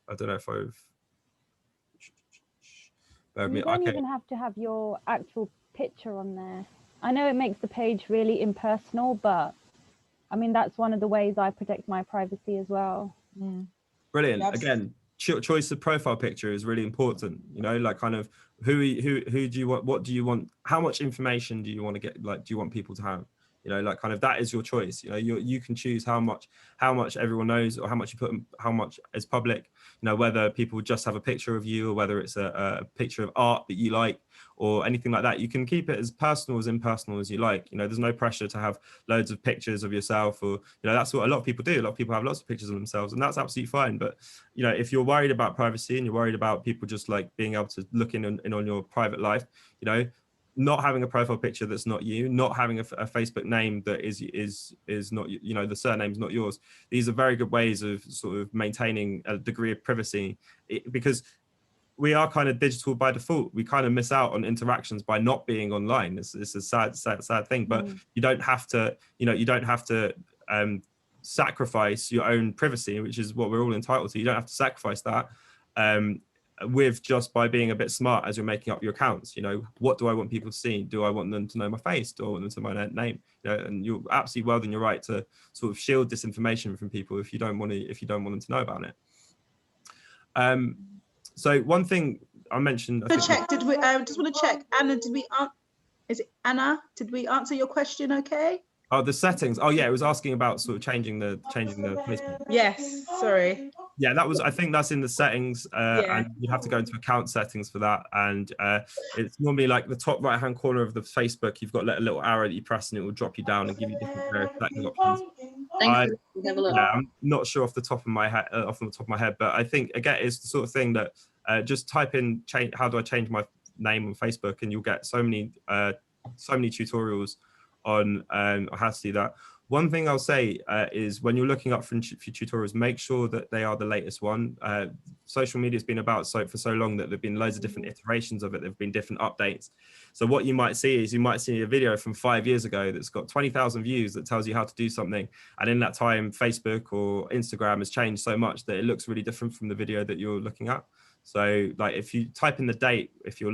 I don't know if I've. You don't even have to have your actual picture on there. I know it makes the page really impersonal, but I mean, that's one of the ways I protect my privacy as well. Brilliant. Again, choice of profile picture is really important. Like, kind of who do you want? What do you want? How much information do you want to get? Like, do you want people to have? Like, kind of, that is your choice. You can choose how much everyone knows, or how much you put, how much is public. Whether people just have a picture of you, or whether it's a picture of art that you like, or anything like that. You can keep it as personal as impersonal as you like. There's no pressure to have loads of pictures of yourself, or that's what a lot of people do. A lot of people have lots of pictures of themselves, and that's absolutely fine. But if you're worried about privacy and you're worried about people just like being able to look in on your private life, not having a profile picture that's not you, not having a Facebook name that is not, the surname's not yours. These are very good ways of sort of maintaining a degree of privacy, because we are kind of digital by default. We kind of miss out on interactions by not being online. It's a sad thing, but you don't have to, sacrifice your own privacy, which is what we're all entitled to. You don't have to sacrifice that. With just by being a bit smart as you're making up your accounts. What do I want people to see? Do I want them to know my face? Do I want them to know my name? And you're absolutely well in your right to sort of shield disinformation from people if you don't want them to know about it. So one thing I mentioned. I just want to check, Anna, is it Anna? Did we answer your question okay? Oh, the settings. Oh yeah, it was asking about sort of changing the placement. Yes, sorry. Yeah, I think that's in the settings, and you have to go into account settings for that. And it's normally like the top right hand corner of the Facebook. You've got a little arrow that you press, and it will drop you down and give you different setting options. Thank you. Have a look. Yeah, I'm not sure off the top of my head, but I think again it's the sort of thing that just type in how do I change my name on Facebook, and you'll get so many tutorials on how to do that. One thing I'll say is when you're looking up for tutorials, make sure that they are the latest one. Social media has been about for so long that there've been loads of different iterations of it. There've been different updates. So what you might see is a video from 5 years ago that's got 20,000 views that tells you how to do something. And in that time, Facebook or Instagram has changed so much that it looks really different from the video that you're looking at. So like if you type in the date, if you're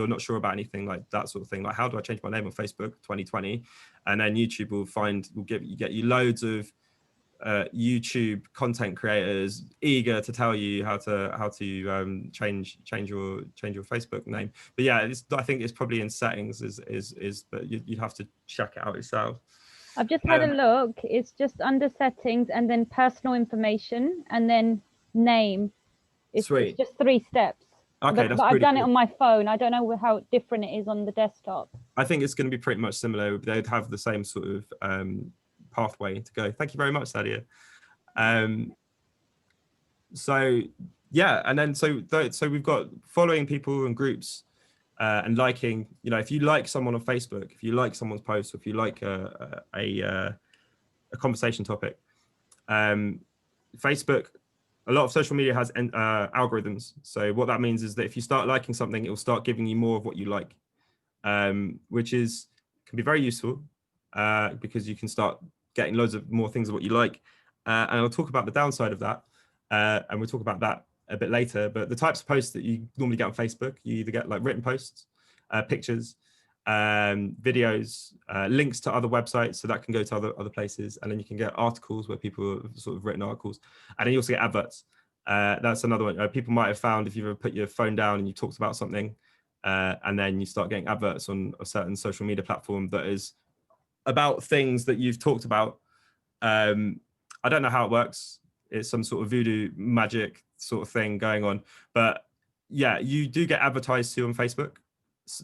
not sure about anything like that sort of thing, like how do I change my name on Facebook 2020, and then YouTube will get you loads of YouTube content creators eager to tell you how to change your Facebook name. But yeah, I think it's probably in settings but you'd have to check it out yourself. I've just had a look. It's just under settings and then personal information and then name. It's just 3 steps. Okay, but I've done it on my phone. I don't know how different it is on the desktop. I think it's going to be pretty much similar. They'd have the same sort of pathway to go. Thank you very much, Sadia. So yeah, and then so we've got following people and groups and liking. You know, if you like someone on Facebook, if you like someone's post, or if you like a conversation topic, Facebook. A lot of social media has algorithms. So what that means is that if you start liking something, it will start giving you more of what you like, which can be very useful because you can start getting loads of more things of what you like. And I'll talk about the downside of that. And we'll talk about that a bit later. But the types of posts that you normally get on Facebook, you either get like written posts, pictures, videos, links to other websites, so that can go to other places, and then you can get articles where people have sort of written articles, and then you also get adverts. That's another one. People might have found if you've ever put your phone down and you talked about something, and then you start getting adverts on a certain social media platform that is about things that you've talked about. I don't know how it works. It's some sort of voodoo magic sort of thing going on, but yeah, you do get advertised to on Facebook.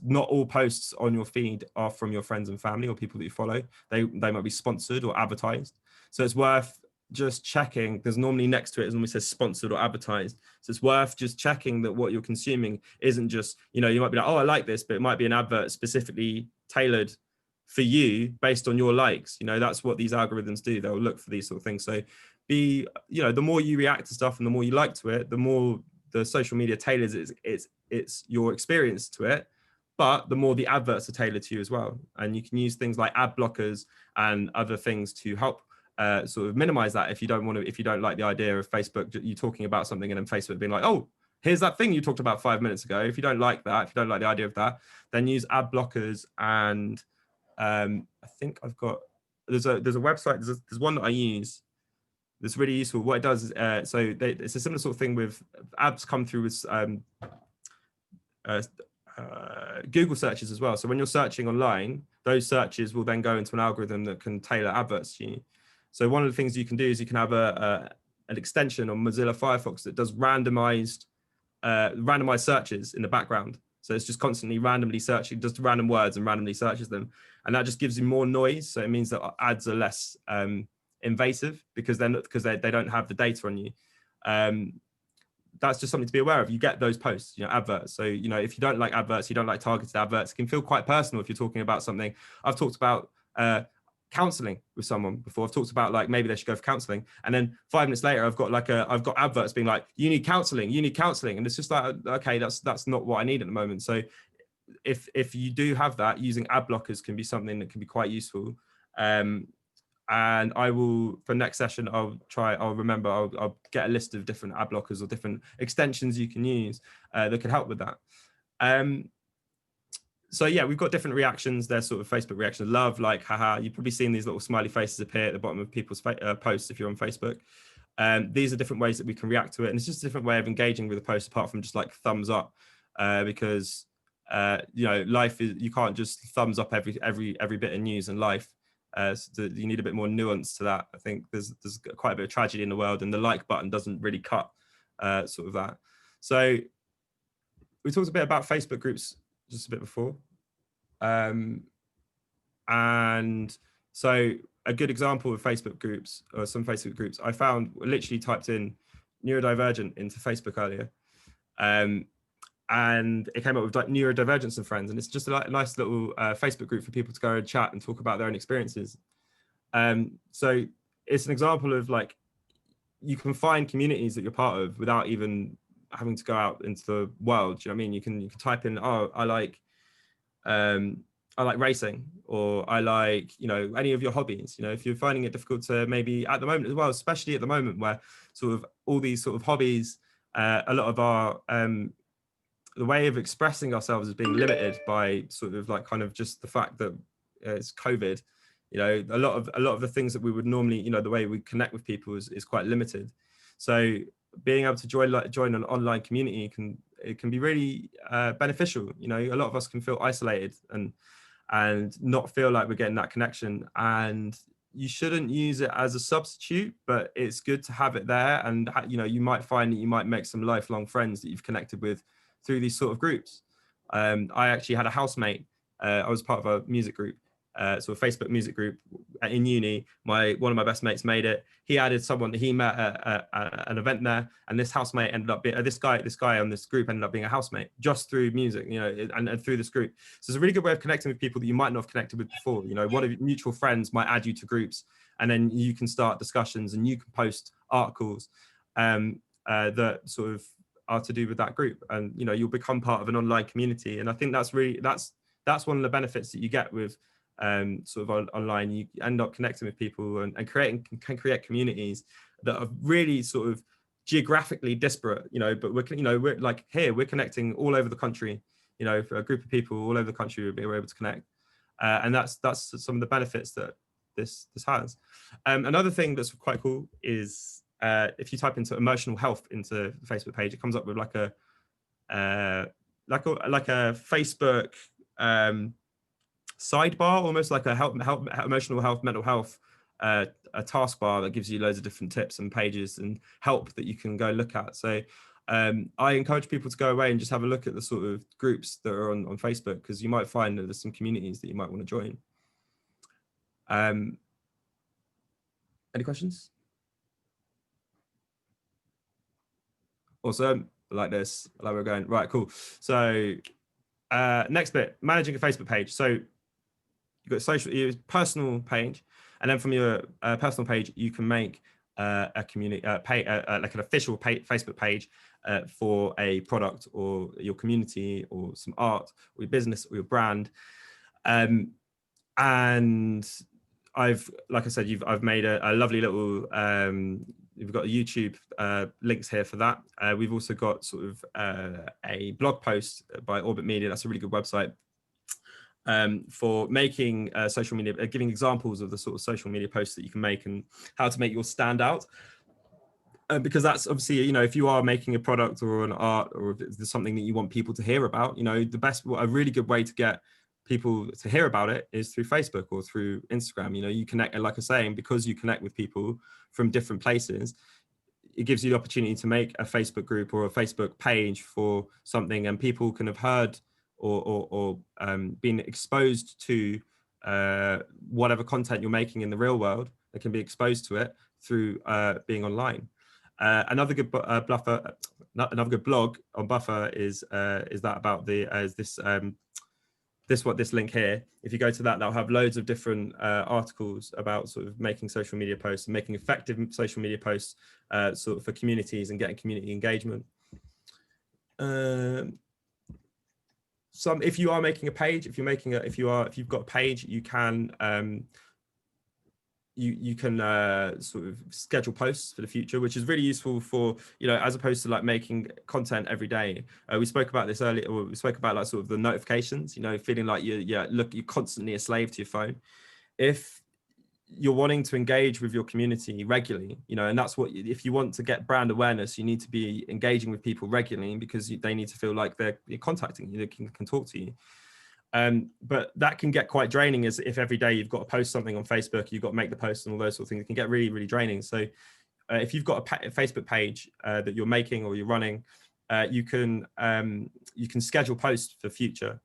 Not all posts on your feed are from your friends and family or people that you follow. They might be sponsored or advertised. So it's worth just checking. There's normally next to it, it normally says sponsored or advertised. So it's worth just checking that what you're consuming isn't just, you might be like, oh, I like this, but it might be an advert specifically tailored for you based on your likes. That's what these algorithms do. They'll look for these sort of things. So the more you react to stuff and the more you like to it, the more the social media tailors it's your experience to it. But the more the adverts are tailored to you as well. And you can use things like ad blockers and other things to help sort of minimize that if you don't like the idea of Facebook, you talking about something and then Facebook being like, oh, here's that thing you talked about 5 minutes ago. If you don't like that, if you don't like the idea of that, then use ad blockers. And I think there's a website, there's one that I use that's really useful. What it does is, it's a similar sort of thing with ads come through with Google searches as well. So when you're searching online, those searches will then go into an algorithm that can tailor adverts to you. So one of the things you can do is you can have an extension on Mozilla Firefox that does randomized searches in the background. So it's just constantly randomly searching, just random words and randomly searches them. And that just gives you more noise. So it means that ads are less invasive because they don't have the data on you. That's just something to be aware of. You get those posts, adverts. So, if you don't like adverts, you don't like targeted adverts, it can feel quite personal if you're talking about something. I've talked about counseling with someone before. I've talked about like maybe they should go for counseling, and then 5 minutes later I've got adverts being like, you need counseling, and it's just like, okay, that's not what I need at the moment. So if you do have that, using ad blockers can be something that can be quite useful. And I will, for next session, I'll get a list of different ad blockers or different extensions you can use that can help with that. So yeah, we've got different reactions. They're sort of Facebook reactions: love, like, haha. You've probably seen these little smiley faces appear at the bottom of people's posts if you're on Facebook. These are different ways that we can react to it, and it's just a different way of engaging with a post apart from just like thumbs up, because life is, you can't just thumbs up every bit of news in life. So you need a bit more nuance to that. I think there's quite a bit of tragedy in the world, and the like button doesn't really cut sort of that. So we talked a bit about Facebook groups just a bit before, and so a good example of Facebook groups, or some Facebook groups, I found, literally typed in neurodivergent into Facebook earlier, and it came up with like neurodivergence and friends, and it's just a nice little Facebook group for people to go and chat and talk about their own experiences. So it's an example of like, you can find communities that you're part of without even having to go out into the world. Do you know what I mean? You can type in, oh, I like racing, or I like, you know, any of your hobbies. You know, if you're finding it difficult to, maybe at the moment as well, especially at the moment where sort of all these sort of hobbies, a lot of our the way of expressing ourselves is being limited by sort of like kind of just the fact that it's COVID. You know, a lot of the things that we would normally, you know, the way we connect with people is quite limited. So being able to join an online community can be really beneficial. You know, a lot of us can feel isolated and not feel like we're getting that connection, and you shouldn't use it as a substitute, but it's good to have it there. And you know, you might find that you might make some lifelong friends that you've connected with through these sort of groups. I actually had a housemate. I was part of a music group, so a Facebook music group in uni. One of my best mates made it. He added someone that he met at an event there, and this housemate ended up being this guy on this group ended up being a housemate just through music, you know, and through this group. So it's a really good way of connecting with people that you might not have connected with before. You know, one of your mutual friends might add you to groups, and then you can start discussions and you can post articles that sort of are to do with that group, and you know, you'll become part of an online community. And I think that's one of the benefits that you get with sort of online. You end up connecting with people and can create communities that are really sort of geographically disparate, you know, but we're like here, we're connecting all over the country, you know, for a group of people all over the country, we're able to connect. And that's some of the benefits that this has. Another thing that's quite cool is if you type into emotional health into the Facebook page, it comes up with like a Facebook sidebar, almost like a emotional health, mental health, a taskbar that gives you loads of different tips and pages and help that you can go look at. So I encourage people to go away and just have a look at the sort of groups that are on Facebook, because you might find that there's some communities that you might want to join. Any questions? Awesome. I like this. I like where we're going. Right, cool. So next bit, managing a Facebook page. So you've got your personal page, and then from your personal page, you can make a community like an official Facebook page for a product or your community or some art or your business or your brand. And I've made a lovely little we've got YouTube links here for that. We've also got sort of a blog post by Orbit Media. That's a really good website for making social media, giving examples of the sort of social media posts that you can make and how to make yours stand out. Because that's obviously, you know, if you are making a product or an art, or if there's something that you want people to hear about, you know, a really good way to get people to hear about it is through Facebook or through Instagram. You know, you connect, and like I was saying, because you connect with people from different places, it gives you the opportunity to make a Facebook group or a Facebook page for something, and people can have heard or been exposed to whatever content you're making in the real world. They can be exposed to it through being online. Another good blog on Buffer is that about this link here. If you go to that, that'll have loads of different articles about sort of making social media posts and making effective social media posts sort of for communities and getting community engagement. If you are making a page, if you've got a page, you can you can sort of schedule posts for the future, which is really useful for, you know, as opposed to like making content every day. We spoke about this earlier, or we spoke about like sort of the notifications, you know, feeling like you're constantly a slave to your phone. If you're wanting to engage with your community regularly, you know, and that's what, if you want to get brand awareness, you need to be engaging with people regularly, because they need to feel like they're contacting you, they can talk to you. But that can get quite draining, as if every day you've got to post something on Facebook, you've got to make the post and all those sort of things. It can get really, really draining. So if you've got a Facebook page that you're making or you're running, you can schedule posts for future.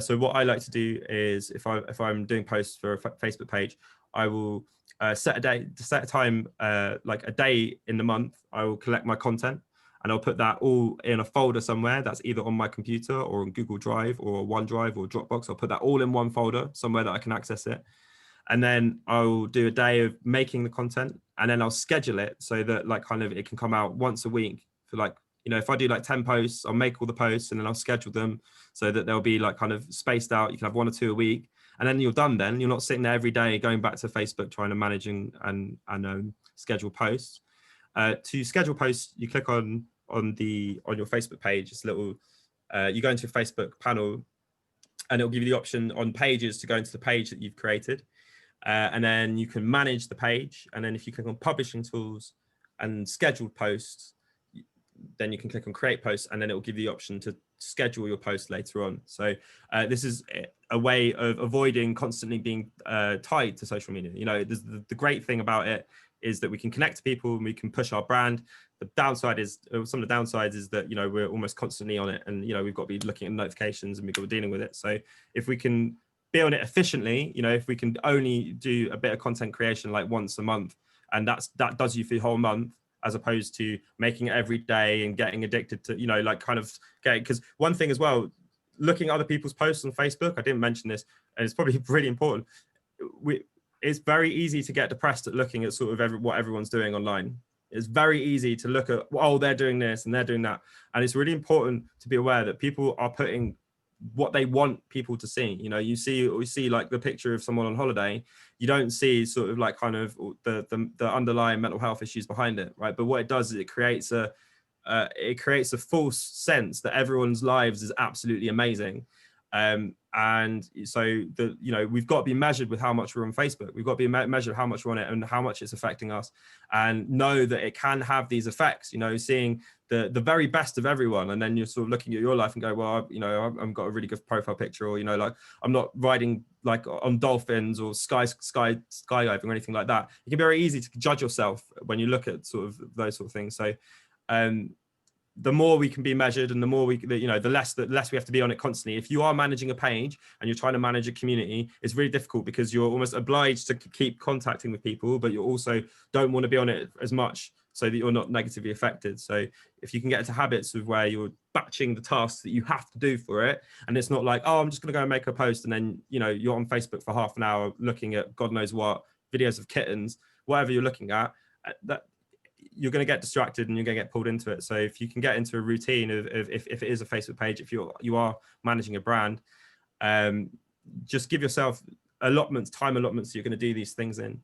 So what I like to do is, if I'm doing posts for a Facebook page, I will set a time, like a day in the month, I will collect my content and I'll put that all in a folder somewhere that's either on my computer or on Google Drive or OneDrive or Dropbox. I'll put that all in one folder somewhere that I can access it. And then I'll do a day of making the content, and then I'll schedule it so that like kind of it can come out once a week for like, you know, if I do like 10 posts, I'll make all the posts and then I'll schedule them so that they'll be like kind of spaced out. You can have 1 or 2 a week, and then you're done. Then you're not sitting there every day going back to Facebook trying to manage and schedule posts. To schedule posts, you click on your Facebook page. It's a little, you go into your Facebook panel, and it'll give you the option on pages to go into the page that you've created. And then you can manage the page. And then if you click on publishing tools and scheduled posts, then you can click on create posts, and then it will give you the option to schedule your post later on. So this is a way of avoiding constantly being tied to social media. You know, the great thing about it is that we can connect to people and we can push our brand. The downside is, some of the downsides is that, you know, we're almost constantly on it, and, you know, we've got to be looking at notifications and we've got to be dealing with it. So if we can be on it efficiently, you know, if we can only do a bit of content creation like once a month, and that does you for the whole month, as opposed to making it every day and getting addicted to, you know, like kind of getting, because one thing as well, looking at other people's posts on Facebook, I didn't mention this, and it's probably really important. It's very easy to get depressed at looking at sort of what everyone's doing online. It's very easy to look at, oh, they're doing this and they're doing that. And it's really important to be aware that people are putting what they want people to see. You know, you see like the picture of someone on holiday, you don't see sort of like kind of the underlying mental health issues behind it, right? But what it does is it creates a false sense that everyone's lives is absolutely amazing. And so you know, we've got to be measured with how much we're on Facebook. We've got to be measured how much we're on it and how much it's affecting us, and know that it can have these effects, you know, seeing the very best of everyone. And then you're sort of looking at your life and go, well, you know, I've got a really good profile picture, or, you know, like I'm not riding like on dolphins or skydiving or anything like that. It can be very easy to judge yourself when you look at sort of those sort of things. So, the more we can be measured, and the more you know, the less we have to be on it constantly. If you are managing a page and you're trying to manage a community, it's really difficult because you're almost obliged to keep contacting with people, but you also don't want to be on it as much so that you're not negatively affected. So if you can get into habits of where you're batching the tasks that you have to do for it, and it's not like, oh, I'm just going to go and make a post, and then, you know, you're on Facebook for half an hour looking at God knows what, videos of kittens, whatever you're looking at, that you're going to get distracted and you're going to get pulled into it. So if you can get into a routine of if it is a Facebook page, if you are managing a brand, just give yourself time allotments you're going to do these things in.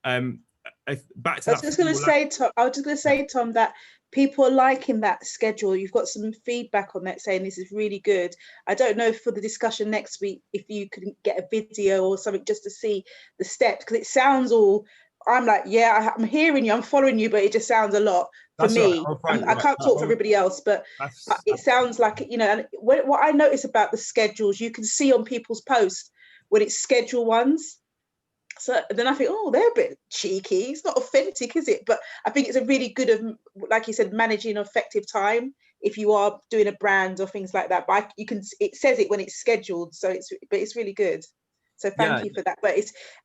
Back to I was just going to say, Tom, that people are liking that schedule. You've got some feedback on that saying this is really good. I don't know for the discussion next week if you can get a video or something just to see the steps, because it sounds all, I'm like, yeah, I'm hearing you, I'm following you, but it just sounds a lot for me. Right. I can't talk for everybody else, but it sounds like, you know, and what I notice about the schedules, you can see on people's posts when it's scheduled ones. So then I think, oh, they're a bit cheeky. It's not authentic, is it? But I think it's a really good, like you said, managing effective time if you are doing a brand or things like that. But it says it when it's scheduled, so it's really good. So thank you for that. But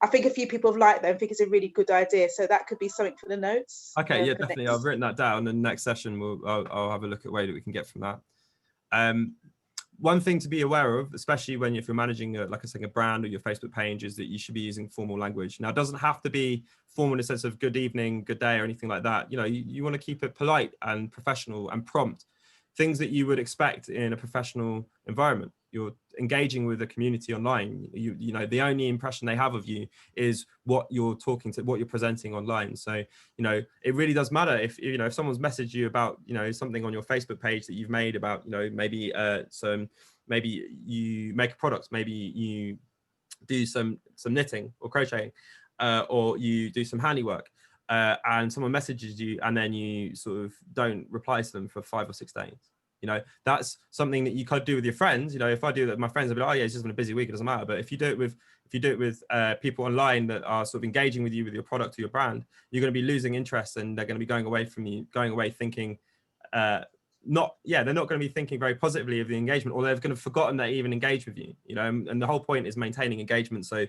I think a few people have liked that and think it's a really good idea. So that could be something for the notes. Okay, yeah, definitely. I've written that down. And the next session, I'll have a look at where that we can get from that. One thing to be aware of, especially if you're managing, like I said, a brand or your Facebook page, is that you should be using formal language. Now, it doesn't have to be formal in the sense of good evening, good day, or anything like that. You know, you want to keep it polite and professional and prompt. Things that you would expect in a professional environment. You're engaging with a community online. You know, the only impression they have of you is what you're talking to, what you're presenting online. So, you know, it really does matter if someone's messaged you about, you know, something on your Facebook page that you've made about, you know, maybe maybe you make a product, maybe you do some knitting or crocheting, or you do some handiwork. And someone messages you and then you sort of don't reply to them for 5 or 6 days. You know, that's something that you could do with your friends. You know, if I do that, my friends will be like, oh yeah, it's just been a busy week, it doesn't matter. But if you do it with people online that are sort of engaging with you with your product or your brand, you're going to be losing interest, and they're going to be going away thinking they're not going to be thinking very positively of the engagement, or they're going to have forgotten they even engaged with you. You know, and the whole point is maintaining engagement. So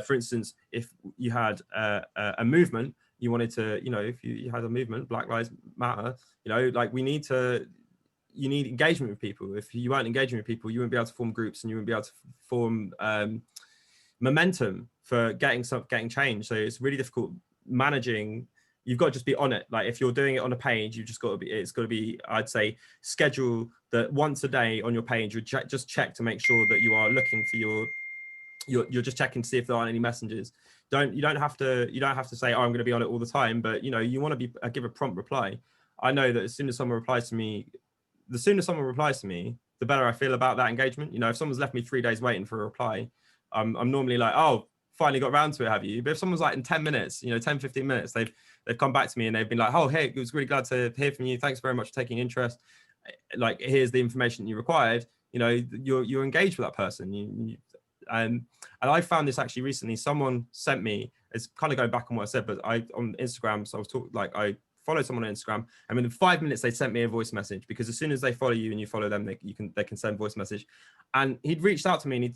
For instance, if you had a movement, you wanted to, you know, if you had a movement, Black Lives Matter, you know, like you need engagement with people. If you weren't engaging with people, you wouldn't be able to form groups, and you wouldn't be able to form momentum for getting change. So it's really difficult managing. You've got to just be on it. Like if you're doing it on a page, you've just got to be, it's got to be, I'd say, schedule that once a day on your page, you just check to make sure that you are looking for you're just checking to see if there aren't any messages. You don't have to say, oh, I'm going to be on it all the time, but you know, you want to give a prompt reply. I know that as soon as someone replies to me, the better I feel about that engagement. You know, if someone's left me 3 days waiting for a reply, I'm normally like, oh, finally got around to it, have you? But if someone's like in 10 minutes, you know, 10, 15 minutes, they've come back to me and they've been like, oh, hey, it was really glad to hear from you. Thanks very much for taking interest. Like, here's the information you required. You know, you're engaged with that person. And I found this actually recently. Someone sent me, it's kind of going back on what I said, but on Instagram, so I was talking, like, I followed someone on Instagram, and within 5 minutes they sent me a voice message, because as soon as they follow you and you follow them, they can send voice message. And he'd reached out to me, and he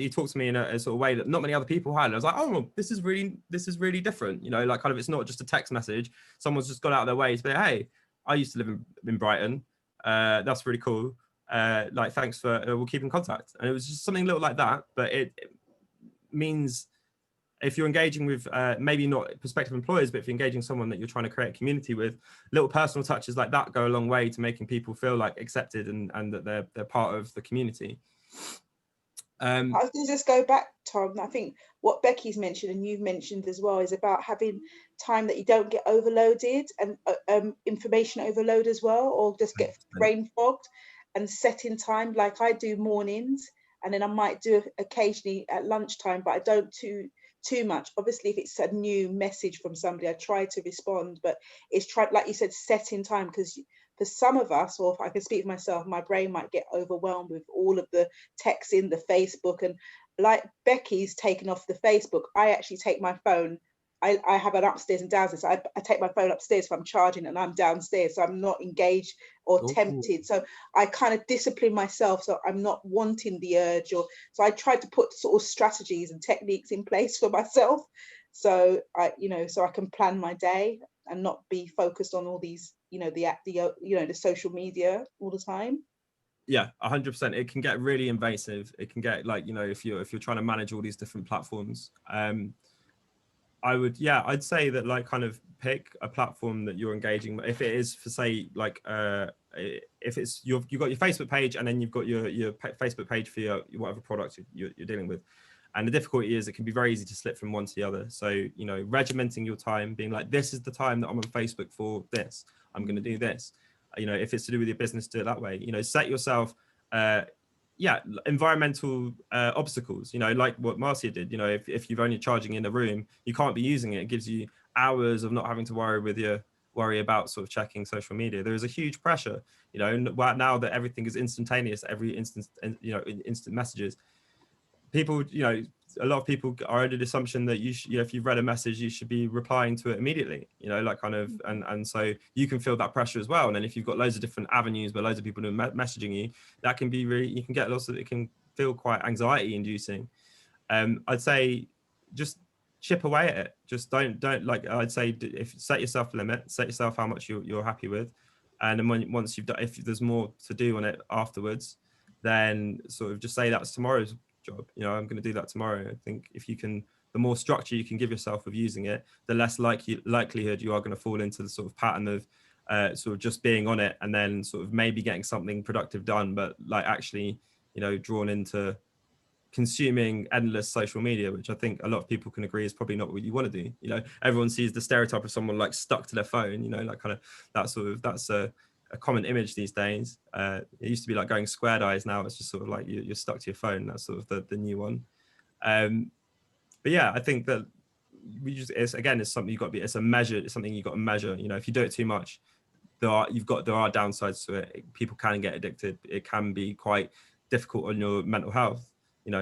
talked to me in a sort of way that not many other people had. And I was like, oh, well, this is really different, you know, like, kind of, it's not just a text message. Someone's just gone out of their way to say, hey, I used to live in Brighton, that's really cool, like, thanks for, we'll keep in contact. And it was just something little like that, but it means, if you're engaging with maybe not prospective employers, but if you're engaging someone that you're trying to create a community with, little personal touches like that go a long way to making people feel like accepted and that they're part of the community. I was going to just go back, Tom. I think what Becky's mentioned and you've mentioned as well is about having time that you don't get overloaded and information overload as well, or just get brain fogged, and setting time. Like I do mornings, and then I might do occasionally at lunchtime, but I don't too much. Obviously, if it's a new message from somebody, I try to respond, but it's like you said, setting time, because for some of us, or if I can speak for myself, my brain might get overwhelmed with all of the text in the Facebook. And like Becky's taken off the Facebook, I actually take my phone. I have an upstairs and downstairs. So I take my phone upstairs if I'm charging, and I'm downstairs, so I'm not engaged or tempted. So I kind of discipline myself, so I'm not wanting the urge. So I try to put sort of strategies and techniques in place for myself, so I can plan my day and not be focused on all these, the social media all the time. Yeah, 100%. It can get really invasive. It can get, like, if you're trying to manage all these different platforms. I'd say that, like, kind of pick a platform that you're engaging. If it is, for say, like, if it's you've got your Facebook page, and then you've got your Facebook page for your whatever product you're dealing with. And the difficulty is it can be very easy to slip from one to the other. So, regimenting your time, being like, this is the time that I'm on Facebook for this. I'm going to do this. If it's to do with your business, do it that way. Set yourself environmental obstacles, like what Marcia did. If you're only charging in a room, you can't be using it. It gives you hours of not having to worry about sort of checking social media. There is a huge pressure, now that everything is instantaneous, every instant, instant messages. People, a lot of people are under the assumption that if you've read a message, you should be replying to it immediately, like, kind of, and so you can feel that pressure as well. And then if you've got loads of different avenues where loads of people are messaging you, that can be you can get lots of, it can feel quite anxiety inducing. I'd say just chip away at it. Just don't like, I'd say, if set yourself a limit, set yourself how much you're happy with. And then once you've done, if there's more to do on it afterwards, then sort of just say that's tomorrow's job. I'm going to do that tomorrow. I think if you can, the more structure you can give yourself of using it, the less likelihood you are going to fall into the sort of pattern of sort of just being on it and then sort of maybe getting something productive done, but like actually, drawn into consuming endless social media, which I think a lot of people can agree is probably not what you want to do. Everyone sees the stereotype of someone like stuck to their phone, like kind of that's a common image these days. It used to be like going squared eyes. Now it's just sort of like you're stuck to your phone. That's sort of the new one. But yeah, I think that it's something you've got to be, it's a measure. It's something you've got to measure. If you do it too much, there are downsides to it. People can get addicted. It can be quite difficult on your mental health.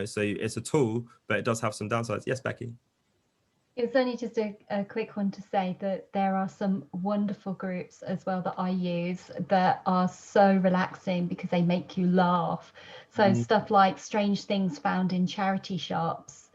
So it's a tool, but it does have some downsides. Yes, Becky. It was only just a quick one to say that there are some wonderful groups as well that I use that are so relaxing because they make you laugh. So stuff like strange things found in charity shops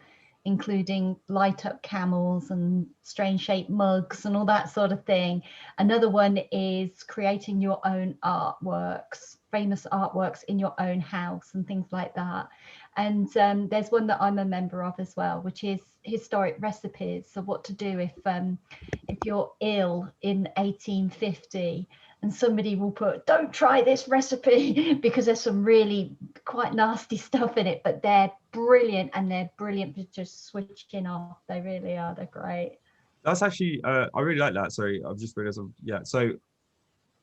including light up camels and strange shaped mugs and all that sort of thing. Another one is creating your own artworks, famous artworks in your own house and things like that. And there's one that I'm a member of as well, which is historic recipes. So what to do if you're ill in 1850 and somebody will put, don't try this recipe because there's some really quite nasty stuff in it, but they're brilliant, and they're brilliant for just switching off. They really are. They're great. That's actually, I really like that. Sorry, I've just realized. Yeah, so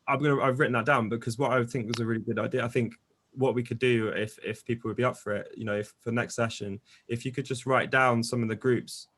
I've written that down because what I think was a really good idea. I think what we could do if people would be up for it, you know, if for next session, if you could just write down some of the groups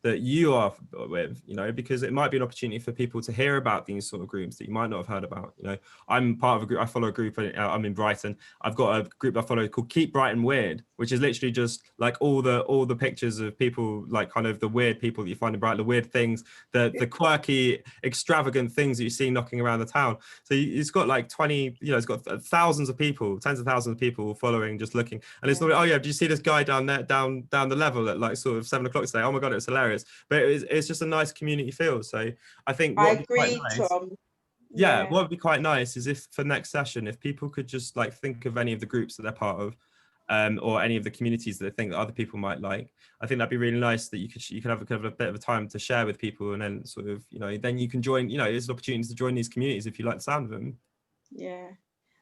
that you are with, you know, because it might be an opportunity for people to hear about these sort of groups that you might not have heard about. You know, I'm part of a group, I follow a group, I'm in Brighton. I've got a group I follow called Keep Brighton Weird, which is literally just like all the pictures of people, like kind of the weird people that you find in Brighton, the weird things, the quirky, extravagant things that you see knocking around the town. So it's got like 20, you know, it's got thousands of people, tens of thousands of people following, just looking. And it's not, oh yeah, do you see this guy down there, down the level at like sort of 7 o'clock today? Oh my God, it was hilarious. But it's just a nice community feel. So I think I agree, Tom. Yeah, what would be quite nice is if for next session, if people could just like think of any of the groups that they're part of, or any of the communities that they think that other people might like. I think that'd be really nice that you could have a kind of a bit of a time to share with people, and then sort of, you know, then you can join, you know, there's an opportunity to join these communities if you like the sound of them. Yeah.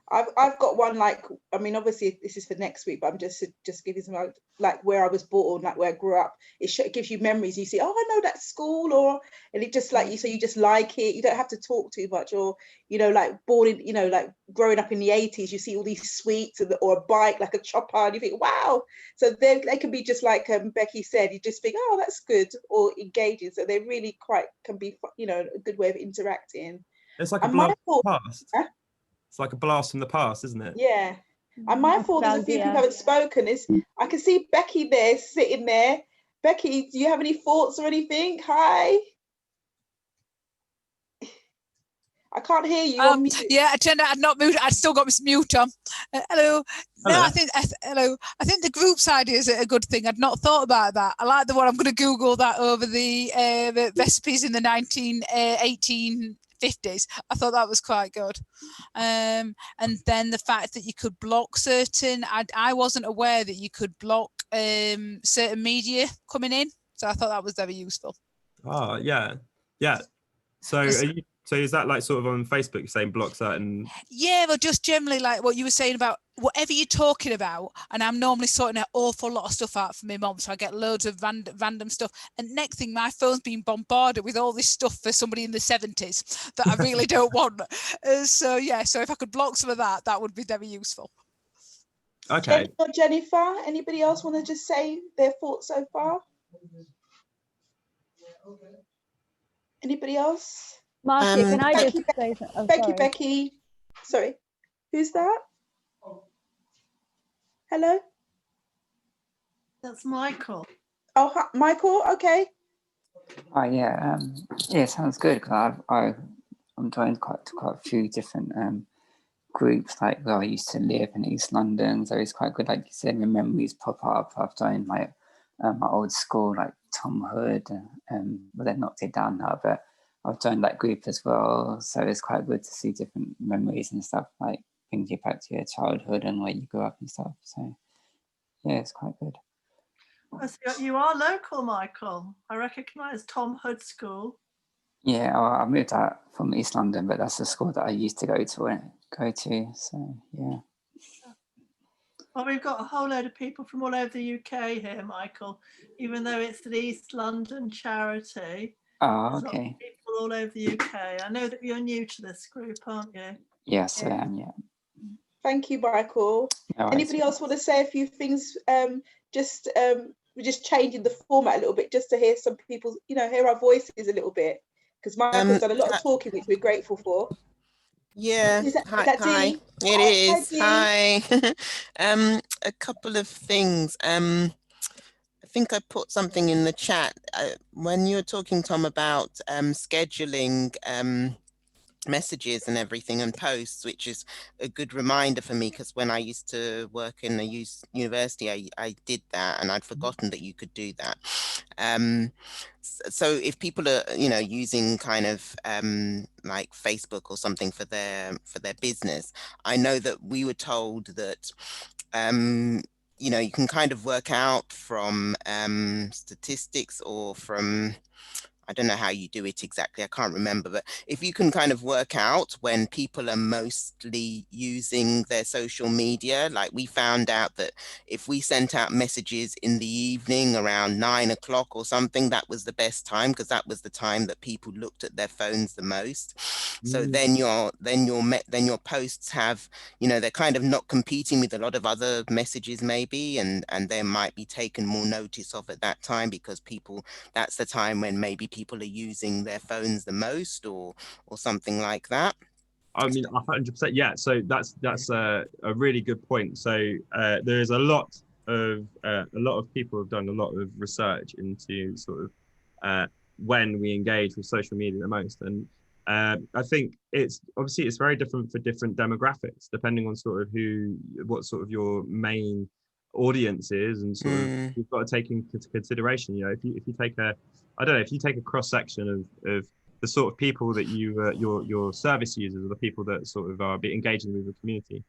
I've got one, like, I mean, obviously this is for next week, but I'm just giving some, like where I was born, like where I grew up. It gives you memories. You see, oh, I know that school, and it just like you, so you just like it. You don't have to talk too much, or, you know, like born in, you know, like growing up in the 80s, you see all these sweets or a bike, like a chopper, and you think, wow. So they can be just like Becky said, you just think, oh, that's good, or engaging. So they really can be, you know, a good way of interacting. It's like a blast from the past. It's like a blast from the past, isn't it? Yeah. I'm mindful there's a few people haven't spoken. I can see Becky there sitting there. Becky, do you have any thoughts or anything? Hi. I can't hear you. Yeah, I turned out I'd not moved. I'd still got my mute on. Hello. No, I think hello. I think the groups idea is a good thing. I'd not thought about that. I like the one. I'm going to Google that over the recipes in the 1850s. I thought that was quite good. And then the fact that you could block certain, I wasn't aware that you could block certain media coming in. So I thought that was very useful. Oh, yeah. Yeah. So so is that like sort of on Facebook, you're saying block certain? Yeah, well, just generally like what you were saying about whatever you're talking about. And I'm normally sorting an awful lot of stuff out for my mum. So I get loads of random stuff. And next thing, my phone's being bombarded with all this stuff for somebody in the 70s that I really don't want. So yeah, so if I could block some of that, that would be very useful. Okay. Jennifer, anybody else want to just say their thoughts so far? Anybody else? Marcia, can I just say something? Becky. Sorry. Who's that? Hello? That's Michael. Oh, hi, Michael, okay. Oh, yeah. Yeah, sounds good, because I'm joined quite a few different groups, like where I used to live in East London, so it's quite good, like you said, my memories pop up. I've joined like my old school, like Tom Hood, well, they knocked it down now, but I've joined that group as well, so it's quite good to see different memories and stuff, like brings you back to your childhood and where you grew up and stuff. So yeah, it's quite good. So you are local, Michael. I recognise Tom Hood School. Yeah, I moved out from East London, but that's the school that I used to go to. So yeah. Well, we've got a whole load of people from all over the UK here, Michael, even though it's an East London charity. Oh, okay. People all over the UK. I know that you're new to this group, aren't you? Yes, I am, yeah. Thank you, Michael. No, anybody else want to say a few things? We're just changing the format a little bit, just to hear some people, you know, hear our voices a little bit, because Michael's done a lot of talking, which we're grateful for. Yeah, hi. It is. Hi. A couple of things. I think I put something in the chat when you were talking, Tom, about scheduling messages and everything and posts, which is a good reminder for me, because when I used to work in a university, I did that, and I'd forgotten that you could do that. So if people are, you know, using kind of like Facebook or something for their business, I know that we were told that you know, you can kind of work out from statistics or from, I don't know how you do it exactly, I can't remember, but if you can kind of work out when people are mostly using their social media, like we found out that if we sent out messages in the evening around 9 o'clock or something, that was the best time, because that was the time that people looked at their phones the most. So then your posts have, you know, they're kind of not competing with a lot of other messages maybe, and they might be taken more notice of at that time, because people, that's the time when maybe people are using their phones the most, or something like that. I mean, 100%. Yeah. So that's a really good point. So there is a lot of people have done a lot of research into sort of when we engage with social media the most, and I think it's very different for different demographics, depending on sort of what sort of your main audience is, and sort of you've got to take into consideration. You know, if you take a cross section of the sort of people that your service users, or the people that sort of are engaging with the community.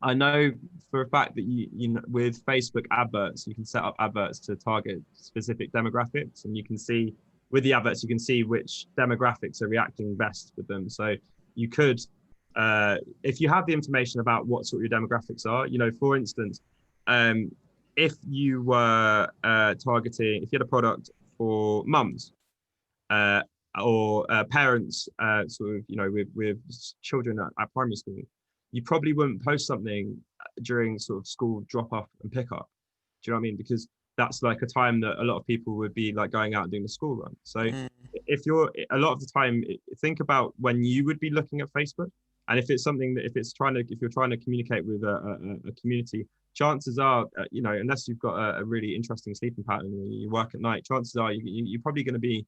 I know for a fact that you know, with Facebook adverts, you can set up adverts to target specific demographics, and you can see with the adverts, you can see which demographics are reacting best with them. So you could, if you have the information about what sort of your demographics are, you know, for instance, if you were targeting, if you had a product for mums, or parents, sort of, you know, with children at primary school, you probably wouldn't post something during sort of school drop off and pick up. Do you know what I mean? Because that's like a time that a lot of people would be like going out and doing the school run. So if you're, a lot of the time, think about when you would be looking at Facebook, and if it's something that if you're trying to communicate with a community, chances are, you know, unless you've got a really interesting sleeping pattern and you work at night, chances are you're probably going to be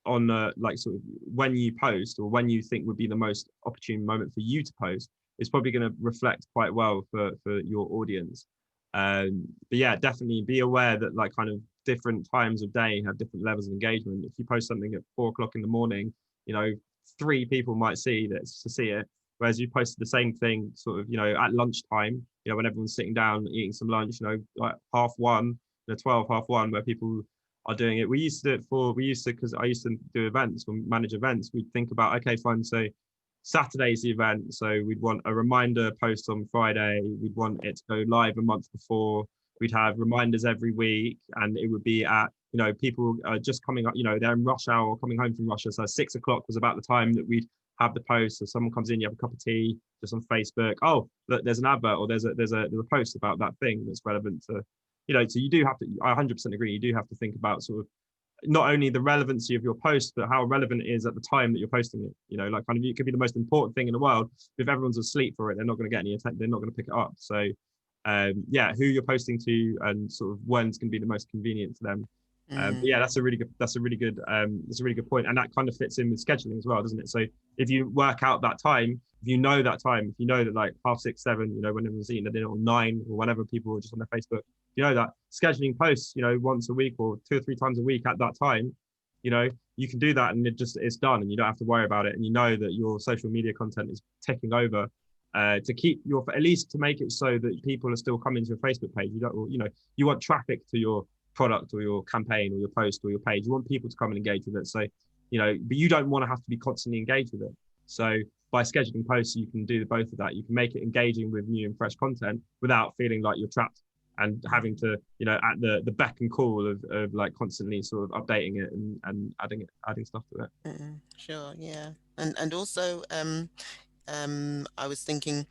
on like sort of when you post, or when you think would be the most opportune moment for you to post, is probably going to reflect quite well for your audience. But yeah, definitely be aware that like kind of different times of day have different levels of engagement. If you post something at 4 o'clock in the morning, you know, 3 people might see it, whereas you posted the same thing sort of, you know, at lunchtime, you know, when everyone's sitting down eating some lunch, you know, like 1:30, you know, 12, 1:30, where people are doing it. Because I used to do events or manage events, we'd think about, okay, fine, so Saturday's the event, so we'd want a reminder post on Friday, we'd want it to go live a month before, we'd have reminders every week, and it would be at, you know, people are just coming up, you know, they're in rush hour or coming home from rush hour, so 6 o'clock was about the time that we'd have the post. So someone comes in, you have a cup of tea just on Facebook, oh look, there's an advert, or there's a post about that thing that's relevant to, you know. So you do have to, I 100% agree, you do have to think about sort of not only the relevancy of your post, but how relevant it is at the time that you're posting it. You know, like kind of, it could be the most important thing in the world. If everyone's asleep for it, they're not going to get any attention, they're not going to pick it up. So yeah, who you're posting to and sort of when's going to be the most convenient to them. Yeah, that's a really good point, and that kind of fits in with scheduling as well, doesn't it? So if you work out that time, if you know that like 6:30, 7, you know, when everyone's eating their dinner, or 9, or whenever people are just on their Facebook, you know, that scheduling posts, you know, once a week or 2 or 3 times a week at that time, you know, you can do that, and it's done, and you don't have to worry about it, and you know that your social media content is ticking over. To keep at least to make it so that people are still coming to your Facebook page. You want traffic to your product or your campaign or your post or your page. You want people to come and engage with it. So, you know, but you don't want to have to be constantly engaged with it. So by scheduling posts, you can do both of that. You can make it engaging with new and fresh content without feeling like you're trapped and having to, you know, at the beck and call of like constantly sort of updating it and adding stuff to it. Sure, yeah. And also I was thinking,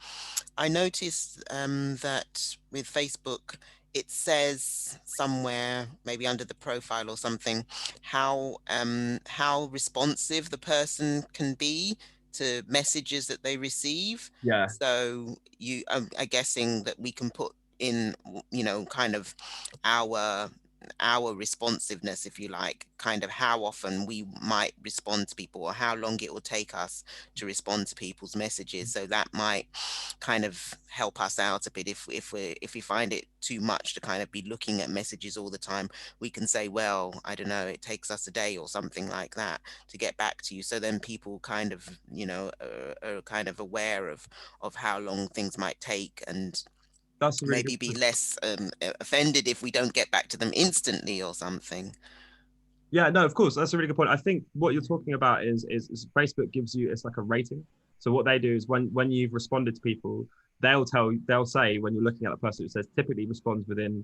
I noticed that with Facebook, it says somewhere, maybe under the profile or something, how responsive the person can be to messages that they receive. Yeah. So I'm guessing that we can put in, you know, kind of our our responsiveness, if you like, kind of how often we might respond to people, or how long it will take us to respond to people's messages. So that might kind of help us out a bit. If we find it too much to kind of be looking at messages all the time, we can say, well, I don't know, it takes us a day or something like that to get back to you. So then people kind of, you know, are kind of aware of how long things might take, and That's a really maybe be less offended if we don't get back to them instantly or something. Yeah, no, of course, that's a really good point. I think what you're talking about is Facebook gives you, it's like a rating. So what they do is when you've responded to people, they'll say when you're looking at a person, it says typically responds within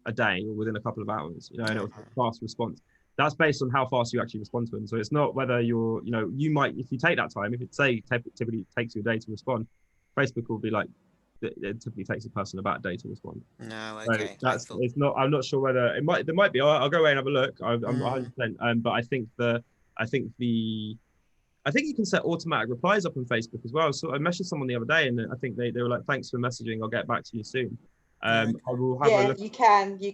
a day or within a couple of hours, you know, and it was a fast response. That's based on how fast you actually respond to them. So it's not whether you're, you know, you might, if you take that time, if it say typically takes you a day to respond, Facebook will be like, it typically takes a person about a day to respond. No, okay. So that's, it's not, I'm not sure whether there might be, I'll go away and have a look. I'm 100%, but I think you can set automatic replies up on Facebook as well. So I messaged someone the other day, and I think they were like, thanks for messaging, I'll get back to you soon. I will have a look. You can do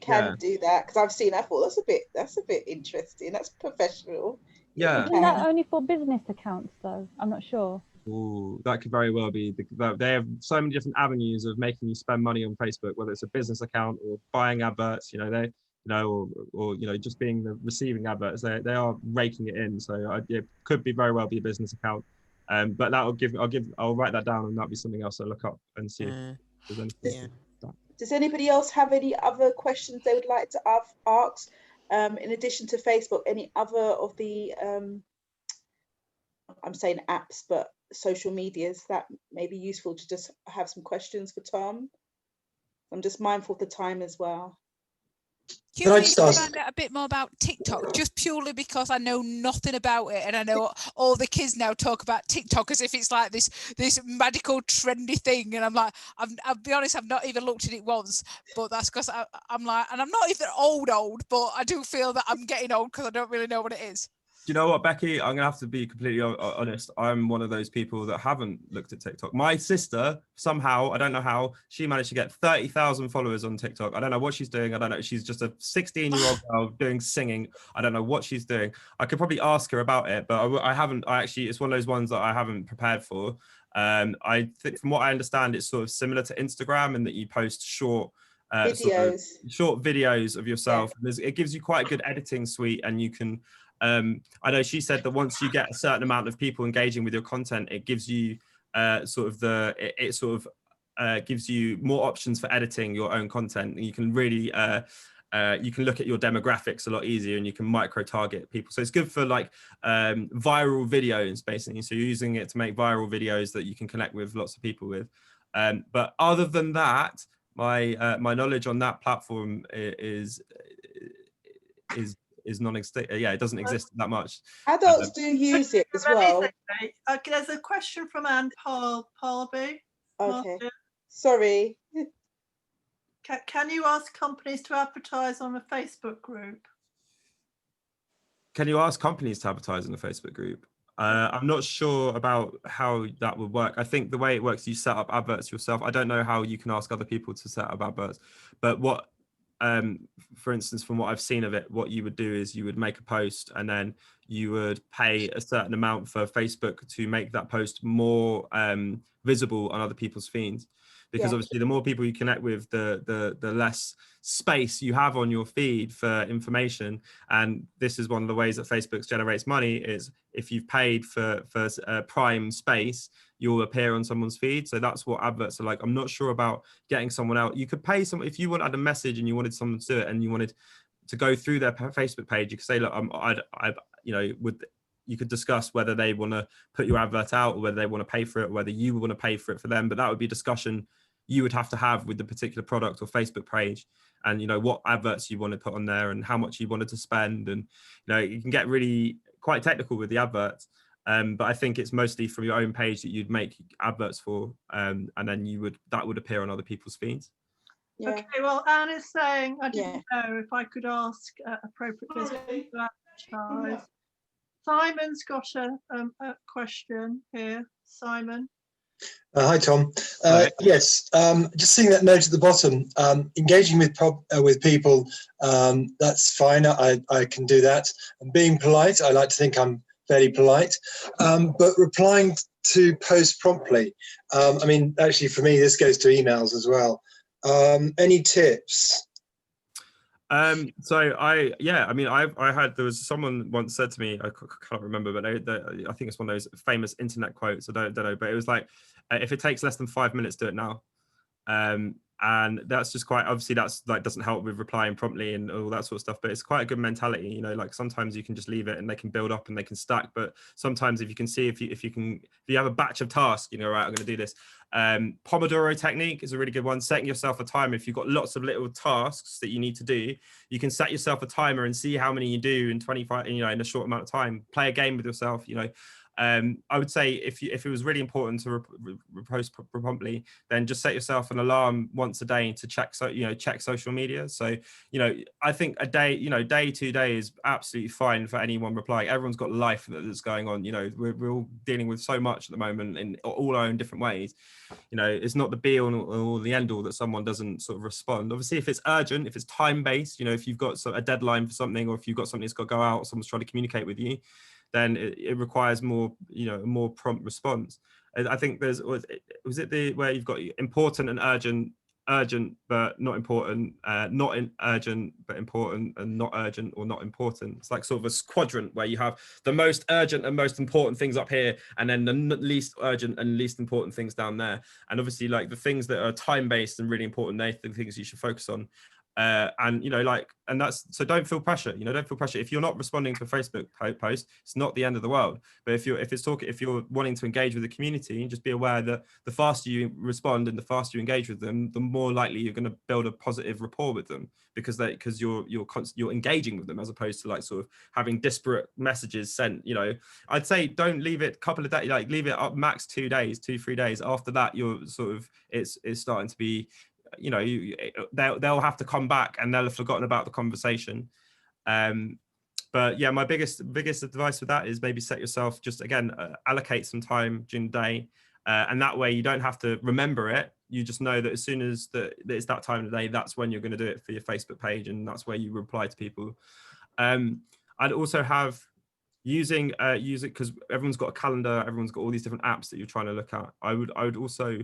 that, because I've seen, I thought that's a bit interesting, that's professional. Yeah. Isn't that only for business accounts though? I'm not sure. Ooh, that could very well be. They have so many different avenues of making you spend money on Facebook, whether it's a business account or buying adverts, you know, or you know, just being the receiving adverts. They are raking it in. So it could be very well be a business account. But I'll write that down, and that'll be something else to look up and see if there's anything. Does anybody else have any other questions they would like to ask? In addition to Facebook, any other of the I'm saying apps, but social medias that may be useful to just have some questions for Tom? I'm just mindful of the time as well. Do you need to find out a bit more about TikTok, just purely because I know nothing about it, and I know all the kids now talk about TikTok as if it's like this magical trendy thing, and I'm like, I'll be honest, I've not even looked at it once, but that's because I'm like, and I'm not even old, but I do feel that I'm getting old because I don't really know what it is. Do you know what, Becky? I'm gonna have to be completely honest. I'm one of those people that haven't looked at TikTok. My sister, somehow, I don't know how, she managed to get 30,000 followers on TikTok. I don't know what she's doing. I don't know. She's just a 16-year-old girl doing singing. I don't know what she's doing. I could probably ask her about it, but I haven't. It's one of those ones that I haven't prepared for. I think, from what I understand, it's sort of similar to Instagram in that you post short videos of yourself. Yeah. It gives you quite a good editing suite, and you can. I know she said that once you get a certain amount of people engaging with your content, it gives you gives you more options for editing your own content. And you can really you can look at your demographics a lot easier, and you can micro target people. So it's good for like viral videos, basically. So you're using it to make viral videos that you can connect with lots of people with. But other than that, my knowledge on that platform is non-existent. Yeah, it doesn't exist that much. Adults do use it as well. There's a question from Anne Parlby. Okay, sorry. Can you ask companies to advertise on a Facebook group? Can you ask companies to advertise on a Facebook group? I'm not sure about how that would work. I think the way it works, you set up adverts yourself. I don't know how you can ask other people to set up adverts, but for instance, from what I've seen of it, what you would do is you would make a post, and then you would pay a certain amount for Facebook to make that post more visible on other people's feeds. Because obviously the more people you connect with, the less space you have on your feed for information. And this is one of the ways that Facebook generates money, is if you've paid for prime space, you'll appear on someone's feed. So that's what adverts are like. I'm not sure about getting someone out. You could pay someone, if you wanted a message and you wanted someone to do it, and you wanted to go through their Facebook page, you could say, look, you could discuss whether they want to put your advert out, or whether they want to pay for it, or whether you want to pay for it for them. But that would be a discussion you would have to have with the particular product or Facebook page, and what adverts you want to put on there, and how much you wanted to spend. And you can get really quite technical with the adverts, but I think it's mostly from your own page that you'd make adverts for, and then that would appear on other people's feeds. Okay, well, Anne is saying, I didn't know if I could ask appropriate business to advertise. Simon's got a question here. Simon, Hi, Tom. Yes, just seeing that note at the bottom, engaging with people, that's fine. I can do that. And being polite, I like to think I'm fairly polite, but replying to posts promptly. I mean, actually, for me, this goes to emails as well. Any tips? So I mean, there was someone once said to me, I can't remember, but I think it's one of those famous internet quotes. I don't know, but it was like, if it takes less than 5 minutes, do it now. And that's just quite, obviously that's like doesn't help with replying promptly and all that sort of stuff, but it's quite a good mentality, you know, like sometimes you can just leave it and they can build up and they can stack, but sometimes if you can see, if you have a batch of tasks, you know, right, I'm going to do this. Pomodoro technique is a really good one. Setting yourself a timer. If you've got lots of little tasks that you need to do, you can set yourself a timer and see how many you do in 25, you know, in a short amount of time. Play a game with yourself, you know. I would say if it was really important to post promptly, then just set yourself an alarm once a day to check social media. So, you know, I think a day, you know, day to day is absolutely fine for anyone replying. Everyone's got life that's going on. You know, we're all dealing with so much at the moment in all our own different ways. You know, it's not the be all or the end all that someone doesn't sort of respond. Obviously, if it's urgent, if it's time based, you know, if you've got a deadline for something, or if you've got something that's got to go out, or someone's trying to communicate with you, then it requires more, you know, more prompt response. I think was it where you've got important and urgent but not important, not urgent but important, and not urgent or not important. It's like sort of a quadrant where you have the most urgent and most important things up here, and then the least urgent and least important things down there. And obviously, like the things that are time-based and really important, they're the things you should focus on. And you know, like, and that's, so don't feel pressure, you know, don't feel pressure. If you're not responding to a Facebook post, it's not the end of the world. But if you're wanting to engage with the community, just be aware that the faster you respond and the faster you engage with them, the more likely you're going to build a positive rapport with them, because you're engaging with them, as opposed to like sort of having disparate messages sent. You know, I'd say don't leave it a couple of days, like leave it up max 2 days, 2-3 days. After that, you're sort of, it's starting to be, you know, they'll have to come back and they'll have forgotten about the conversation. But yeah, my biggest advice with that is maybe set yourself, just again, allocate some time during the day, and that way you don't have to remember it. You just know that as soon as it's that time of the day, that's when you're going to do it for your Facebook page, and that's where you reply to people. I'd also have use it, because everyone's got a calendar, everyone's got all these different apps that you're trying to look at. I would also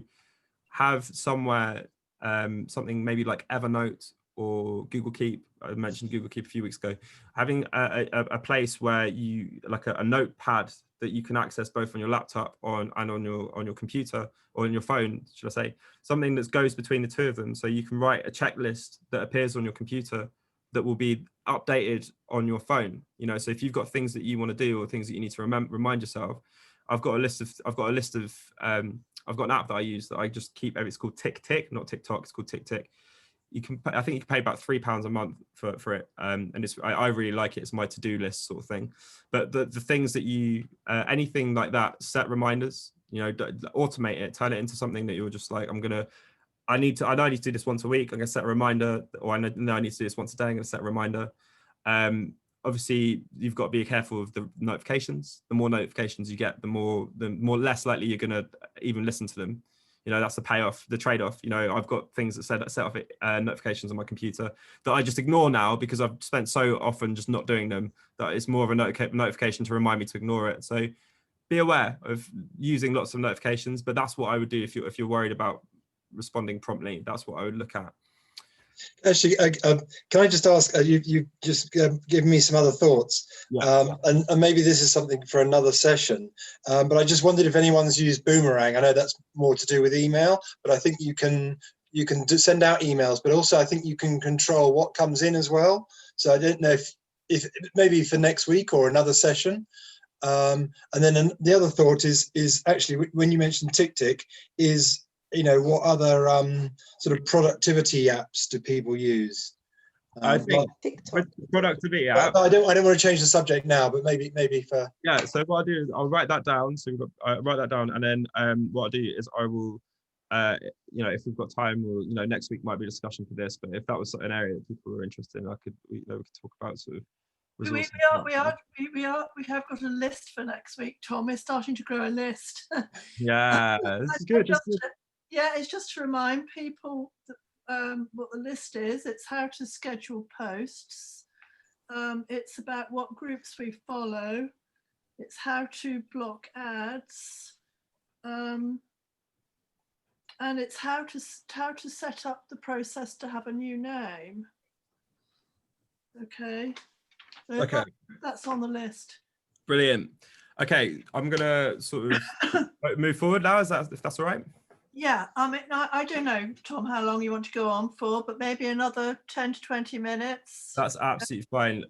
have somewhere, something maybe like Evernote or Google Keep. I mentioned Google Keep a few weeks ago. Having a place where you, like a notepad that you can access both on your laptop and on your computer, or on your phone, should I say, something that goes between the two of them. So you can write a checklist that appears on your computer that will be updated on your phone. You know, so if you've got things that you want to do or things that you need to remind yourself, I've got an app that I use that I just keep. It's called TickTick, not TikTok. It's called TickTick. I think you can pay about £3 a month for it, and I really like it. It's my to-do list sort of thing. But the things that you, anything like that, set reminders. You know, automate it, turn it into something that you're just like, I know I need to do this once a week. I'm gonna set a reminder, or I know I need to do this once a day. I'm gonna set a reminder. Obviously, you've got to be careful of the notifications. The more notifications you get, the more less likely you're going to even listen to them. You know, that's the payoff, the trade-off. You know, I've got things that set off notifications on my computer that I just ignore now, because I've spent so often just not doing them, that it's more of a notification to remind me to ignore it. So be aware of using lots of notifications, but that's what I would do if you're worried about responding promptly. That's what I would look at. Actually, can I just ask, you just given me some other thoughts, and maybe this is something for another session, but I just wondered if anyone's used Boomerang. I know that's more to do with email, but I think you can send out emails, but also I think you can control what comes in as well. So I don't know if maybe for next week or another session. And then the other thought is actually, when you mentioned TickTick, is, you know, what other sort of productivity apps do people use? I think productivity apps. I don't want to change the subject now, but maybe for. Yeah. So what I'll do is I'll write that down. So write that down, and then what I'll do is I will, you know, if we've got time, or you know, next week might be a discussion for this. But if that was an area that people were interested in, we could talk about sort of We have got a list for next week, Tom. We're starting to grow a list. Yeah, it's good. It's just to remind people that, what the list is. It's how to schedule posts. It's about what groups we follow. It's how to block ads. And it's how to set up the process to have a new name. Okay. So okay. That's on the list. Brilliant. Okay, I'm gonna sort of move forward now. If that's all right? Yeah, I mean, I don't know, Tom, how long you want to go on for, but maybe another 10 to 20 minutes. That's absolutely fine.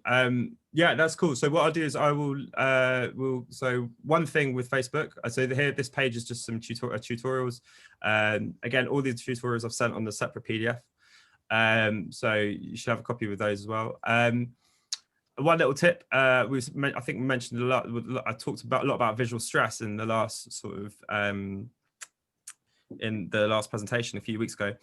Yeah, that's cool. So what I'll do is I will, so one thing with Facebook, so here, this page is just some tutorials. Again, all the tutorials I've sent on the separate PDF. So you should have a copy of those as well. One little tip, I think we mentioned a lot, I talked a lot about visual stress in the last sort of, in the last presentation a few weeks ago.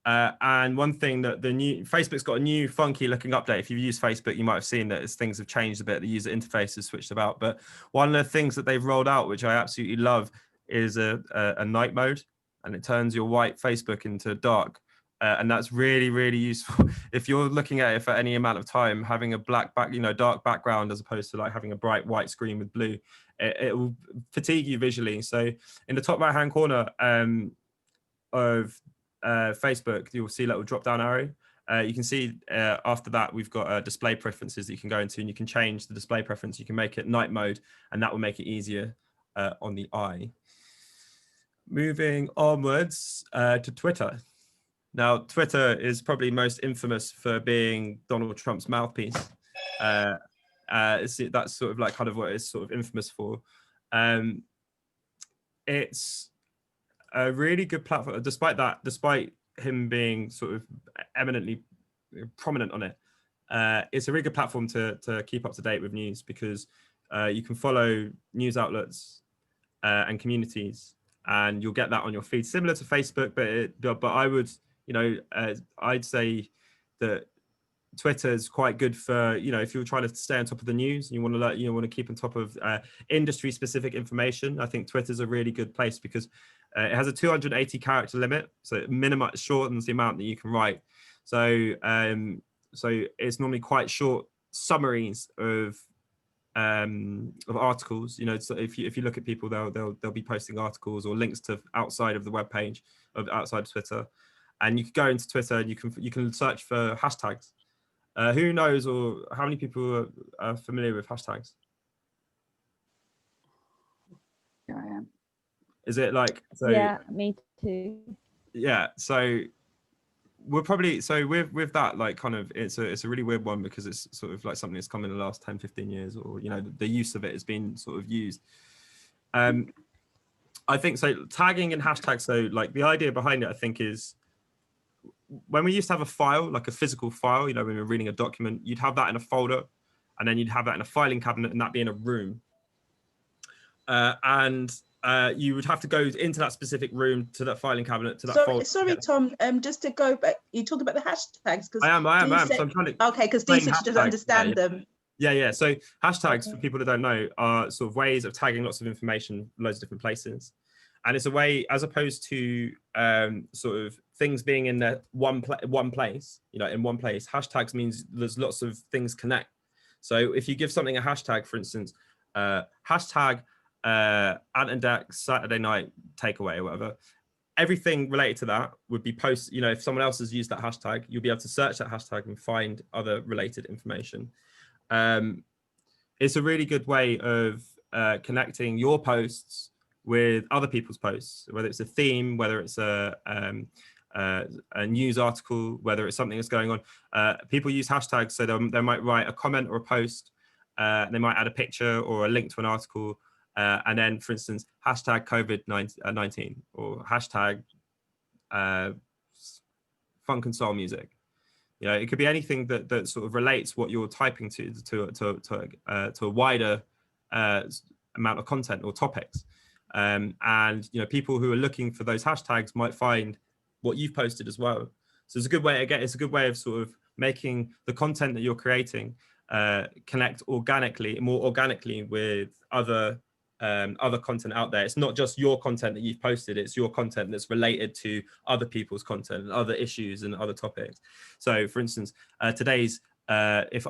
And one thing that Facebook's got a new funky looking update. If you've used Facebook, you might have seen that as things have changed a bit, the user interface has switched about. But one of the things that they've rolled out, which I absolutely love, is a night mode, and it turns your white Facebook into dark. And that's really, really useful. If you're looking at it for any amount of time, having a dark background as opposed to like having a bright white screen with blue, it will fatigue you visually. So in the top right hand corner of Facebook, you'll see a little drop down arrow. You can see after that we've got display preferences that you can go into, and you can change the display preference. You can make it night mode, and that will make it easier on the eye. Moving onwards to Twitter. Now, Twitter is probably most infamous for being Donald Trump's mouthpiece. That's sort of like kind of what it's sort of infamous for. It's a really good platform, despite him being sort of eminently prominent on it. It's a really good platform to keep up to date with news, because you can follow news outlets and communities, and you'll get that on your feed, similar to Facebook. But I would, I'd say that Twitter is quite good for, if you're trying to stay on top of the news, and you want to keep on top of industry specific information. I think Twitter's a really good place, because it has a 280 character limit, so it shortens the amount that you can write. So it's normally quite short summaries of articles. So if you look at people, they'll be posting articles or links to outside of the web page, outside of Twitter, and you can go into Twitter and you can search for hashtags. Who knows, or how many people are familiar with hashtags? Yeah, I am. Is it like, so? Yeah, me too. Yeah, so we're probably, so with that, like kind of, it's a really weird one, because it's sort of like something that's come in the last 10, 15 years, or, the use of it has been sort of used. I think, so tagging and hashtags, so like the idea behind it, I think, is when we used to have a file, like a physical file, when we were reading a document, you'd have that in a folder, and then you'd have that in a filing cabinet, and that be in a room. You would have to go into that specific room, to that filing cabinet, to that folder. Sorry, Tom, just to go back, you talk about the hashtags. I am. So I'm trying to. Okay, because Dee doesn't understand them. Yeah. So hashtags, for people that don't know, are sort of ways of tagging lots of information, loads of different places. And it's a way, as opposed to sort of things being in one place, in one place. Hashtags means there's lots of things connect. So if you give something a hashtag, for instance, hashtag Ant and Dec Saturday night takeaway or whatever, everything related to that would be posted. If someone else has used that hashtag, you'll be able to search that hashtag and find other related information. It's a really good way of connecting your posts with other people's posts, whether it's a theme, whether it's a news article, whether it's something that's going on. People use hashtags, so they might write a comment or a post, they might add a picture or a link to an article, and then, for instance, hashtag COVID-19 or hashtag funk and soul music. It could be anything that sort of relates what you're typing to a wider amount of content or topics. And people who are looking for those hashtags might find what you've posted as well. So it's a good way, again, it's a good way of sort of making the content that you're creating connect more organically with other content out there. It's not just your content that you've posted, it's your content that's related to other people's content and other issues and other topics. So for instance, today's if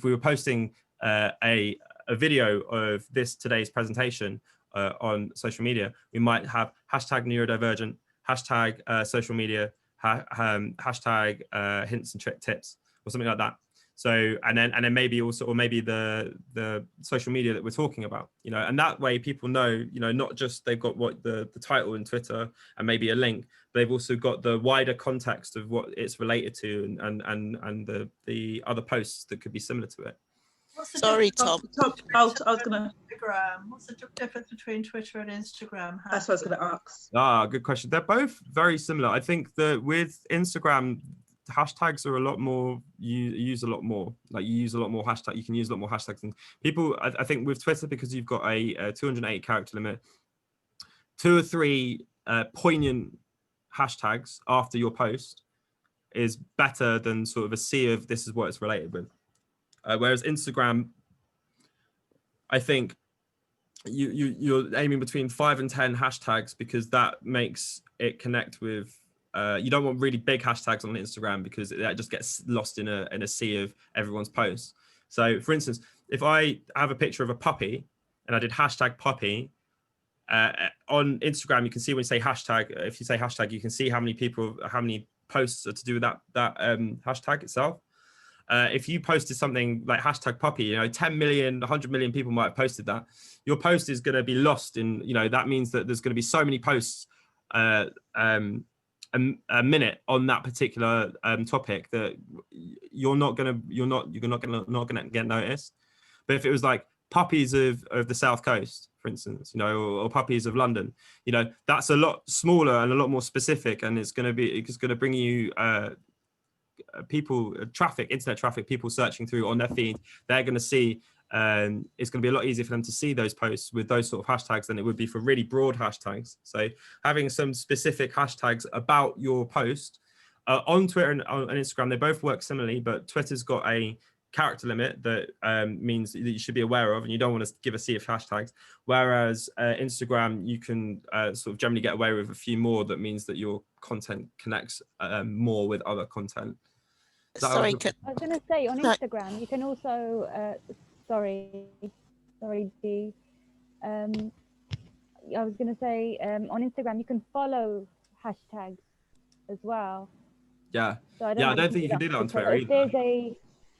we were posting a video of today's presentation on social media, we might have hashtag neurodivergent, hashtag social media, hashtag hints and tips, or something like that. So and then maybe also, or maybe the social media that we're talking about, and that way people know, not just they've got what the title in Twitter and maybe a link, but they've also got the wider context of what it's related to and the other posts that could be similar to it. Sorry, Tom. I was gonna. What's the difference between Twitter and Instagram? That's what I was gonna ask. Good question. They're both very similar. I think that with Instagram, hashtags are a lot more, you use a lot more, like you use a lot more hashtag, you can use a lot more hashtags than people. I think with Twitter, because you've got a 208 character limit, 2 or 3 poignant hashtags after your post is better than sort of a sea of this is what it's related with. Whereas Instagram, I think you're aiming between 5 and 10 hashtags, because that makes it connect with. You don't want really big hashtags on Instagram, because that just gets lost in a sea of everyone's posts. So for instance, if I have a picture of a puppy and I did hashtag puppy, on Instagram, you can see when you say hashtag, if you say hashtag, you can see how many posts are to do with that hashtag itself. If you posted something like hashtag puppy, 10 million, 100 million people might have posted that. Your post is going to be lost in, that means that there's going to be so many posts a minute on that particular topic that you're not gonna get noticed. But if it was like puppies of the South Coast, for instance, or puppies of London, that's a lot smaller and a lot more specific, and it's gonna bring you internet traffic, people searching through on their feed. They're gonna see. It's going to be a lot easier for them to see those posts with those sort of hashtags than it would be for really broad hashtags. So having some specific hashtags about your post on Twitter and on Instagram, they both work similarly, but Twitter's got a character limit that means that you should be aware of, and you don't want to give a sea of hashtags. Whereas Instagram, you can sort of generally get away with a few more. That means that your content connects more with other content. I was going to say on Instagram, you can also Sorry, Dee. I was going to say on Instagram, you can follow hashtags as well. Yeah. So I don't think you can do that on Twitter either.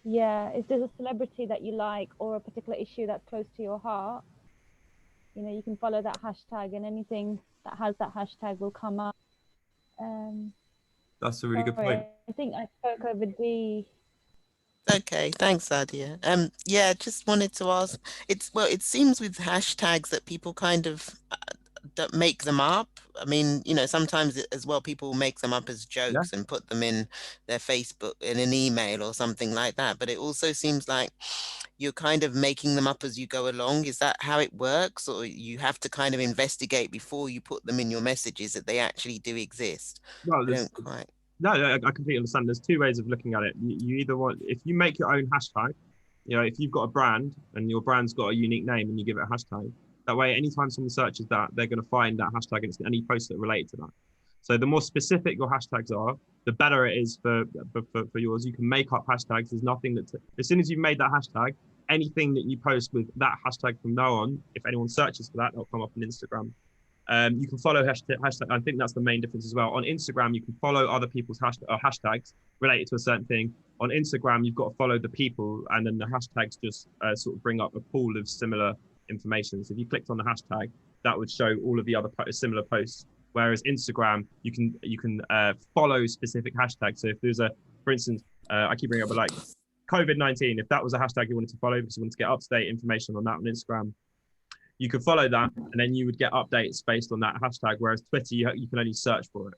If there's a celebrity that you like, or a particular issue that's close to your heart, you can follow that hashtag, and anything that has that hashtag will come up. That's a really good point. I think I spoke over Dee. Okay, thanks, Adia. Yeah, just wanted to ask. It seems with hashtags that people kind of make them up. I mean, sometimes as well, people make them up as jokes and put them in their Facebook in an email or something like that. But it also seems like you're kind of making them up as you go along. Is that how it works, or you have to kind of investigate before you put them in your messages that they actually do exist? Well, I don't quite. No, I completely understand. There's 2 ways of looking at it. You either want, if you make your own hashtag, if you've got a brand and your brand's got a unique name and you give it a hashtag, that way, anytime someone searches that, they're going to find that hashtag, and it's any posts that relate to that. So the more specific your hashtags are, the better it is for yours. You can make up hashtags. There's nothing that, as soon as you've made that hashtag, anything that you post with that hashtag from now on, if anyone searches for that, they'll come up on Instagram. You can follow hashtag. I think that's the main difference as well. On Instagram, you can follow other people's hashtags related to a certain thing. On Instagram, you've got to follow the people, and then the hashtags just sort of bring up a pool of similar information. So if you clicked on the hashtag, that would show all of the other similar posts. Whereas Instagram, you can follow specific hashtags. So if there's for instance, I keep bringing up like COVID-19. If that was a hashtag you wanted to follow because you wanted to get up-to-date information on that on Instagram, you could follow that, and then you would get updates based on that hashtag. Whereas Twitter, you can only search for it.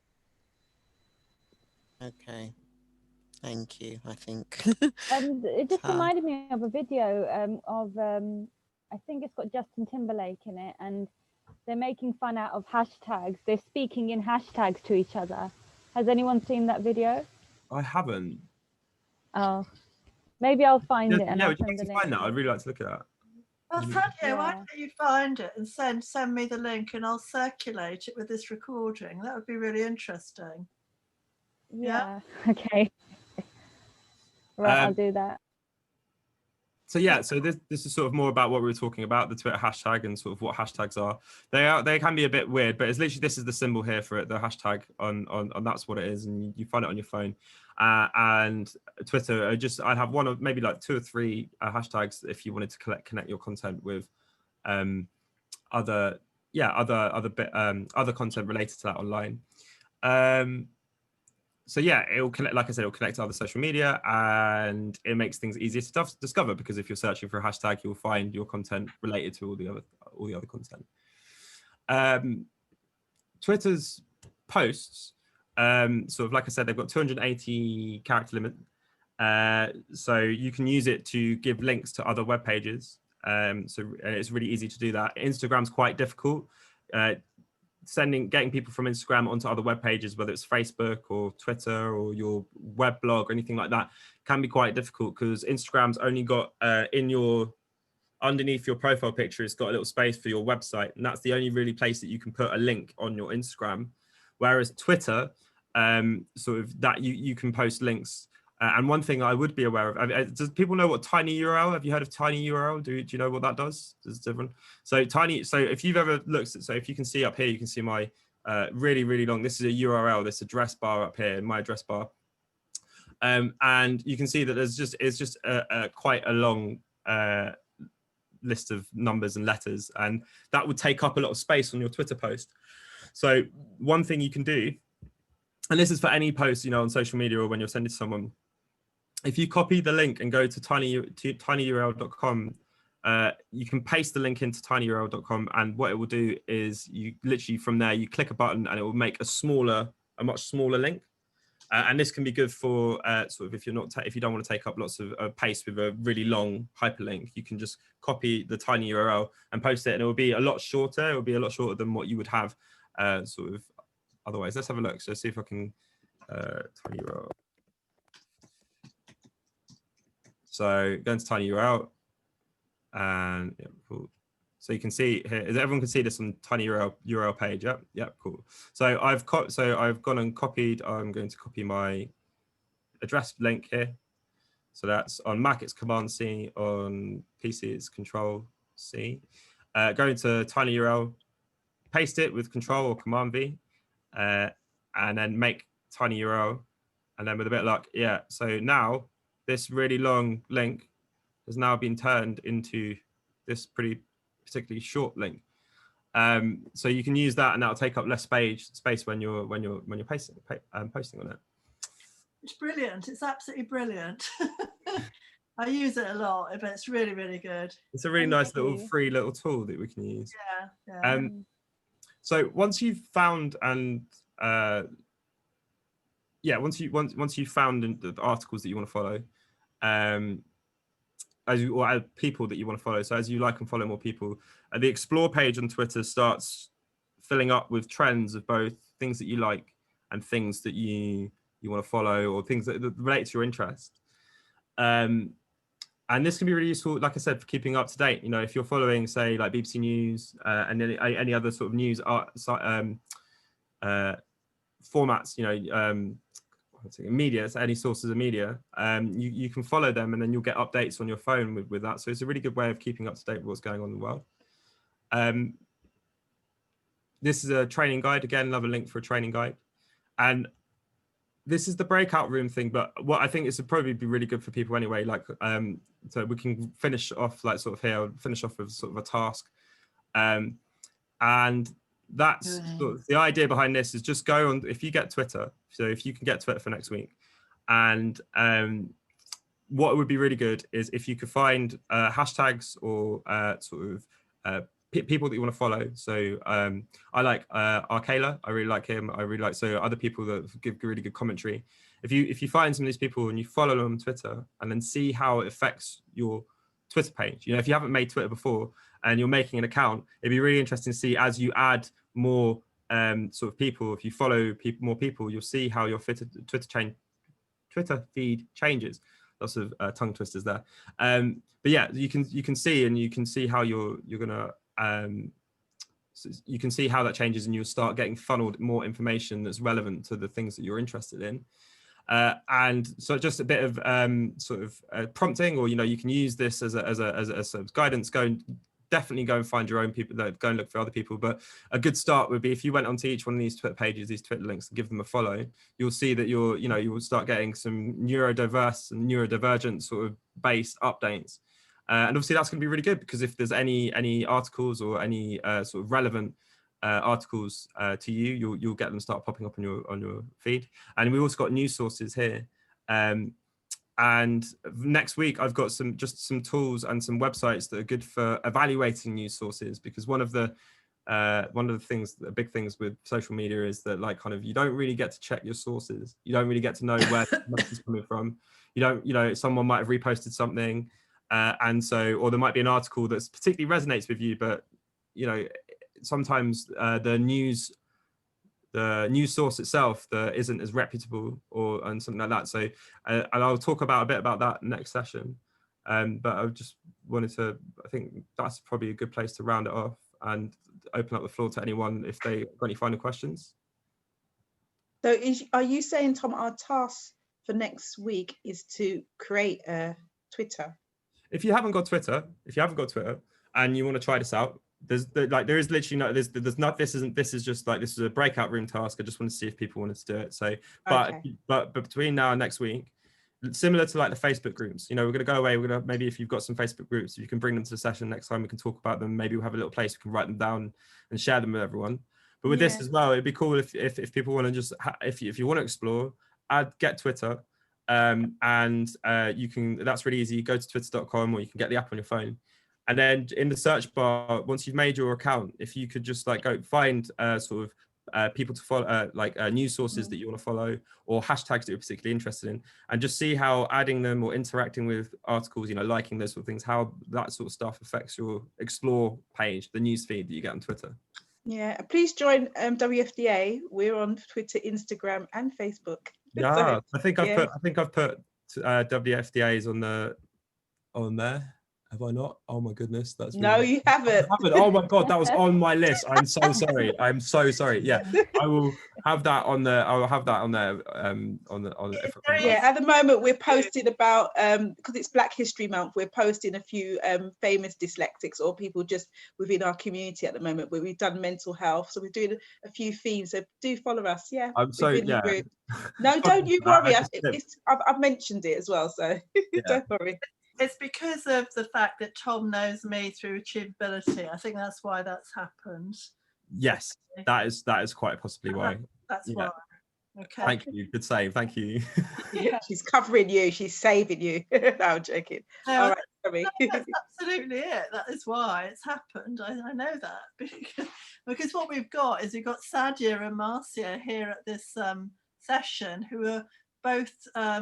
Okay, thank you. I think it just reminded me of a video of I think it's got Justin Timberlake in it, and they're making fun out of hashtags. They're speaking in hashtags to each other. Has anyone seen that video? I haven't. Oh, Maybe I'll find it and yeah, I'll would you send like the to link. find that? I'd really like to look at that. Well, Tanya, why Yeah. don't you find it and send me the link, and I'll circulate it with this recording. That would be really interesting. Yeah. Okay. Right, I'll do that. So yeah, so this is sort of more about what we were talking about, the Twitter hashtag and sort of what hashtags are. They can be a bit weird, but it's literally, this is the symbol here for it, the hashtag on that's what it is, and you find it on your phone. And Twitter, I'd have one of maybe like 2 or 3 hashtags if you wanted to connect your content with other content related to that online. So yeah, it'll connect, like I said, it'll connect to other social media, and it makes things easier to discover, because if you're searching for a hashtag, you'll find your content related to all the other content. Twitter's posts, sort of like I said, they've got 280 character limit, so you can use it to give links to other web pages. So it's really easy to do that. Instagram's quite difficult. Getting people from Instagram onto other web pages, whether it's Facebook or Twitter or your web blog or anything like that, can be quite difficult, because Instagram's only got underneath your profile picture, it's got a little space for your website, and that's the only really place that you can put a link on your Instagram. Whereas Twitter, sort of that you can post links. And one thing I would be aware of, does people know what TinyURL? Have you heard of TinyURL? Do you know what that does? It's different. So if you've ever looked, so if you can see up here, you can see my really, really long, this is a URL, this address bar up here, my address bar. And you can see that it's just quite a long list of numbers and letters, and that would take up a lot of space on your Twitter post. So one thing you can do, and this is for any post, on social media or when you're sending to someone, if you copy the link and go to tinyurl.com, you can paste the link into tinyurl.com, and what it will do is you literally from there, you click a button and it will make a much smaller link. And this can be good for sort of if you don't want to take up lots of space with a really long hyperlink, you can just copy the TinyURL and post it, and it will be a lot shorter. It will be a lot shorter than what you would have sort of otherwise. Let's have a look. So see if I can TinyURL. So go into TinyURL, and yeah, cool. So you can see here, everyone can see this on TinyURL page. Yep, cool. So I've gone and copied. I'm going to copy my address link here. So that's on Mac, it's Command C. On PC, it's Control C. Go into TinyURL, paste it with Control or Command V, and then make TinyURL, and then with a bit of luck, yeah. So now this really long link has now been turned into this particularly short link. So you can use that, and that'll take up less space when you're posting on it. It's brilliant. It's absolutely brilliant. I use it a lot, but it's really, really good. It's a really nice free little tool that we can use. Yeah. So once you've found and once you've found the articles that you want to follow, or people that you want to follow. So as you like and follow more people, the Explore page on Twitter starts filling up with trends of both things that you like and things that you want to follow, or things that relate to your interest. And this can be really useful, like I said, for keeping up to date. If you're following, say, like BBC News and any other sort of news formats, media, so any sources of media, you can follow them, and then you'll get updates on your phone with that. So it's a really good way of keeping up to date with what's going on in the world. This is a training guide, again, another link for a training guide. And this is the breakout room thing, but what I think is would probably be really good for people anyway, like so we can finish off like sort of here, I'll finish off with sort of a task. And that's the idea behind this is just go on, if you get Twitter, so if you can get Twitter for next week, and what would be really good is if you could find hashtags or sort of people that you want to follow. So I like Arkela, I really like him. I really like, so other people that give really good commentary. If you find some of these people and you follow them on Twitter, and then see how it affects your Twitter page. If you haven't made Twitter before and you're making an account, it'd be really interesting to see as you add more sort of people, if you follow more people, you'll see how your Twitter feed changes. lots of tongue twisters there. But yeah, you can see how you're gonna so you can see how that changes, and you'll start getting funneled more information that's relevant to the things that you're interested in. And so just a bit of sort of prompting, or you can use this as a sort of guidance. Definitely go and find your own people, go and look for other people. But a good start would be if you went onto each one of these Twitter pages, these Twitter links, and give them a follow. You'll see that you will start getting some neurodiverse and neurodivergent sort of based updates. And obviously that's going to be really good, because if there's any articles or any sort of relevant articles to you, you'll get them start popping up on your feed. And we also got news sources here. And next week, I've got some tools and some websites that are good for evaluating news sources, because one of the big things with social media is that, like, kind of, you don't really get to check your sources. You don't really get to know where it's coming from. Someone might have reposted something, and so, or there might be an article that's particularly resonates with you, but sometimes the news source itself isn't as reputable and something like that. So and I'll talk a bit about that next session. But I just wanted to, I think that's probably a good place to round it off and open up the floor to anyone if they got any final questions. So are you saying, Tom, our task for next week is to create a Twitter? If you haven't got Twitter and you want to try this out, there is literally no, this is just like, this is a breakout room task. I just want to see if people wanted to do it. So, but between now and next week, similar to like the Facebook groups, we're going to go away. Maybe if you've got some Facebook groups, you can bring them to the session next time. We can talk about them. Maybe we'll have a little place we can write them down and share them with everyone. But with this as well, it'd be cool if people want to just, if you want to explore, get Twitter. And you can, that's really easy. You go to twitter.com, or you can get the app on your phone. And then in the search bar, once you've made your account, if you could just like go find sort of people to follow, news sources that you want to follow, or hashtags that you're particularly interested in, and just see how adding them or interacting with articles, liking those sort of things, how that sort of stuff affects your explore page, the news feed that you get on Twitter. Yeah, please join WFDA. We're on Twitter, Instagram, and Facebook. Yeah, So, I think I've put WFDA's on there. Have I not? Oh my goodness, that's really... No, you haven't. Oh my god, that was on my list. I'm so sorry. I'm so sorry. Yeah, I will have that on there. I will have that on there. Yeah, at the moment we're posting about because it's Black History Month. We're posting a few famous dyslexics or people just within our community at the moment. Where we've done mental health, so we're doing a few themes. So do follow us. Yeah, I'm so yeah. No, don't you worry. I've mentioned it as well, so don't worry. It's because of the fact that Tom knows me through Achievability. I think that's why that's happened. Yes, that is quite possibly why. That's why. Okay. Thank you. Good save. Thank you. Yeah, she's covering you. She's saving you. No, I'm joking. All right, sorry. That's absolutely it. That is why it's happened. I know that because what we've got is Sadia and Marcia here at this session, who are both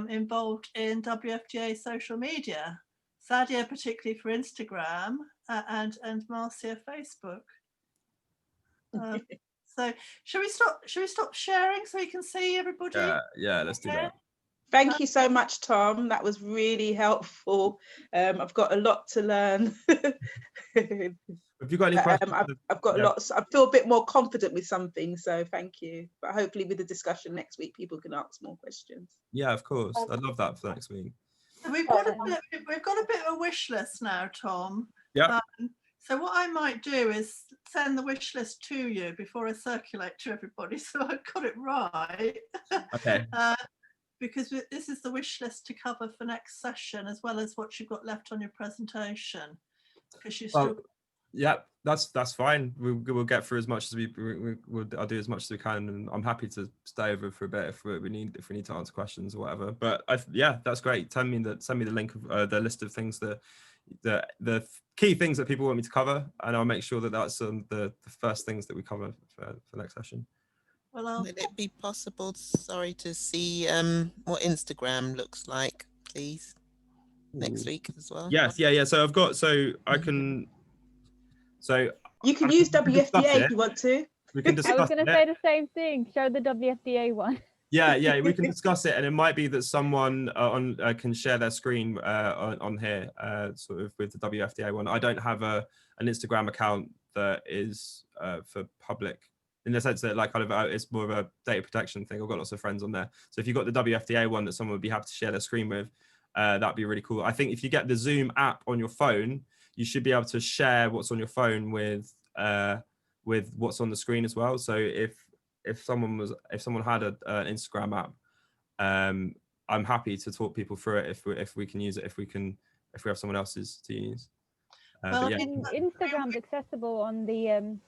involved in WFDA social media. Sadia particularly for Instagram and Marcia Facebook. So should we stop sharing so we can see everybody? Yeah, let's do that. Thank you so much, Tom. That was really helpful. I've got a lot to learn. Have you got any questions? I've got lots. I feel a bit more confident with some things, so thank you. But hopefully with the discussion next week, people can ask more questions. Yeah, of course. I'd love that for next week. So we've got a bit of a wish list now, Tom. Yeah. So what I might do is send the wish list to you before I circulate to everybody, so I've got it right. Okay. Because this is the wish list to cover for next session, as well as what you've got left on your presentation. Because you still. Yeah, that's fine. We'll get through as much as I'll do as much as we can, and I'm happy to stay over for a bit if we need to answer questions or whatever. But yeah, that's great. Send me the link of the list of things the key things that people want me to cover, and I'll make sure that that's the first things that we cover for next session. Well, would it be possible, sorry, to see what Instagram looks like, please, next week as well? Yes, yeah. So I can. So you can use WFDA if you want to. We can discuss. I was going to say the same thing. Show the WFDA one. Yeah, we can discuss it, and it might be that someone can share their screen on here, sort of with the WFDA one. I don't have an Instagram account that is for public, in the sense that like kind of it's more of a data protection thing. I've got lots of friends on there, so if you've got the WFDA one that someone would be happy to share their screen with, that'd be really cool. I think if you get the Zoom app on your phone, you should be able to share what's on your phone with what's on the screen as well. So if someone had an Instagram app, I'm happy to talk people through it if we can use it, if we have someone else's to use. Well, yeah. Instagram's accessible on the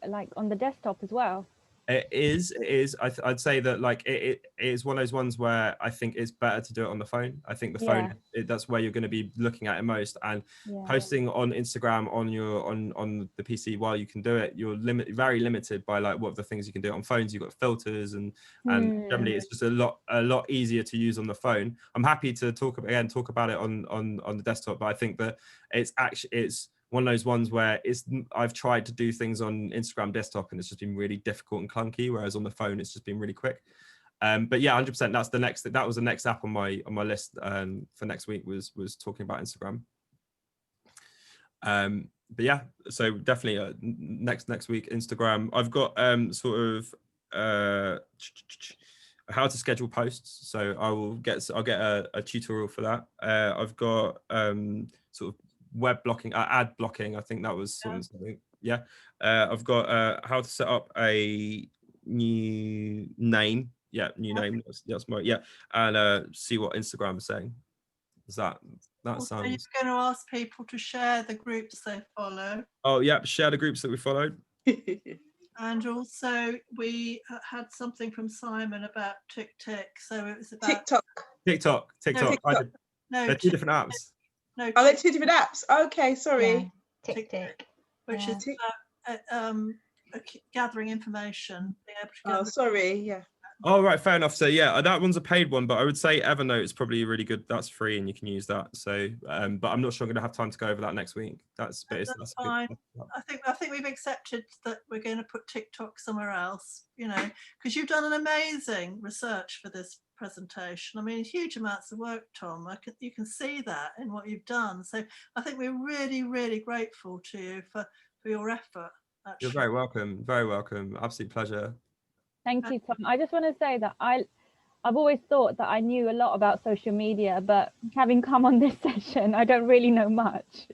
like on the desktop as well. It is. I'd say that like it is one of those ones where I think it's better to do it on the phone. I think the phone, that's where you're going to be looking at it most, and posting on Instagram on the PC, while you can do it, you're very limited by like what the things you can do. On phones you've got filters and generally it's just a lot easier to use on the phone. I'm happy to talk about it on the desktop, but I think that it's one of those ones where I've tried to do things on Instagram desktop and it's just been really difficult and clunky, whereas on the phone it's just been really quick. But yeah, 100%. That was the next app on my list for next week was talking about Instagram. But yeah, so definitely next week Instagram. I've got sort of how to schedule posts. So I'll get a tutorial for that. I've got sort of web blocking, ad blocking. I think that was something. Yeah. I've got how to set up a new name. Yeah, new name. That's my and see what Instagram is saying. Is that also, sounds? You're going to ask people to share the groups they follow. Oh yeah, share the groups that we followed. And also we had something from Simon about TikTok. So it was about TikTok. No, they're two different apps. No, they're two different apps. Okay, sorry. TikTok, which is about gathering information, being able to gather. Oh, sorry. Yeah. Oh, right, fair enough. So yeah, that one's a paid one, but I would say Evernote is probably really good. That's free and you can use that. So, but I'm not sure I'm going to have time to go over that next week. That's fine. I think we've accepted that we're going to put TikTok somewhere else, because you've done an amazing research for this presentation. I mean, huge amounts of work, Tom. You can see that in what you've done. So I think we're really, really grateful to you for your effort. Actually. You're very welcome. Very welcome. Absolute pleasure. Thank you, Tom. I just want to say that I've always thought that I knew a lot about social media, but having come on this session, I don't really know much.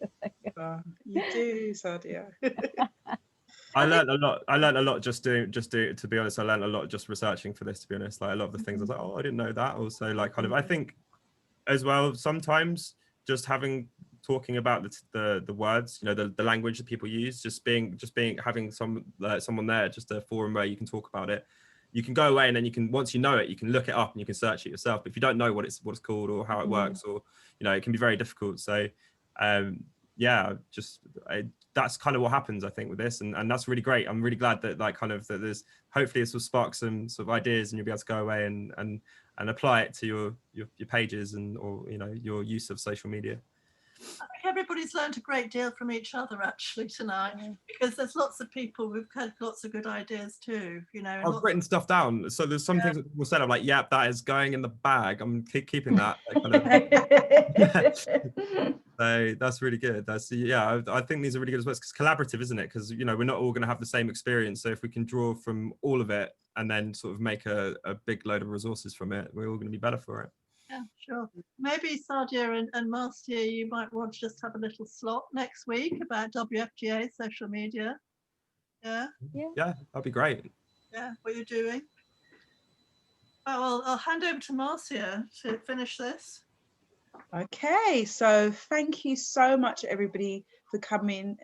You do, Sadia. I learned a lot just doing, to be honest, I learned a lot just researching for this, to be honest. Like a lot of the things I was like, oh, I didn't know that. Also, like kind of, I think as well, sometimes just talking about the words, the language that people use, having someone there, just a forum where you can talk about it. You can go away and then you can, once you know it, you can look it up and you can search it yourself. But if you don't know what it's called or how it works, or it can be very difficult. So yeah, that's kind of what happens, I think, with this, and that's really great. I'm really glad that that there's, hopefully this will spark some sort of ideas and you'll be able to go away and apply it to your pages or your use of social media. I think everybody's learned a great deal from each other actually tonight, because there's lots of people who've had lots of good ideas too. I've written stuff down, so there's some things that people said, I'm like, yeah, that is going in the bag. I'm keeping that. So that's really good. I think these are really good as well. It's collaborative, isn't it? Because we're not all going to have the same experience. So if we can draw from all of it and then sort of make a big load of resources from it, we're all going to be better for it. Yeah, sure. Maybe Sadia and Marcia, you might want to just have a little slot next week about WFDA social media. Yeah, that'd be great. Yeah, what you're doing. Well, I'll hand over to Marcia to finish this. Okay, so thank you so much, everybody, for coming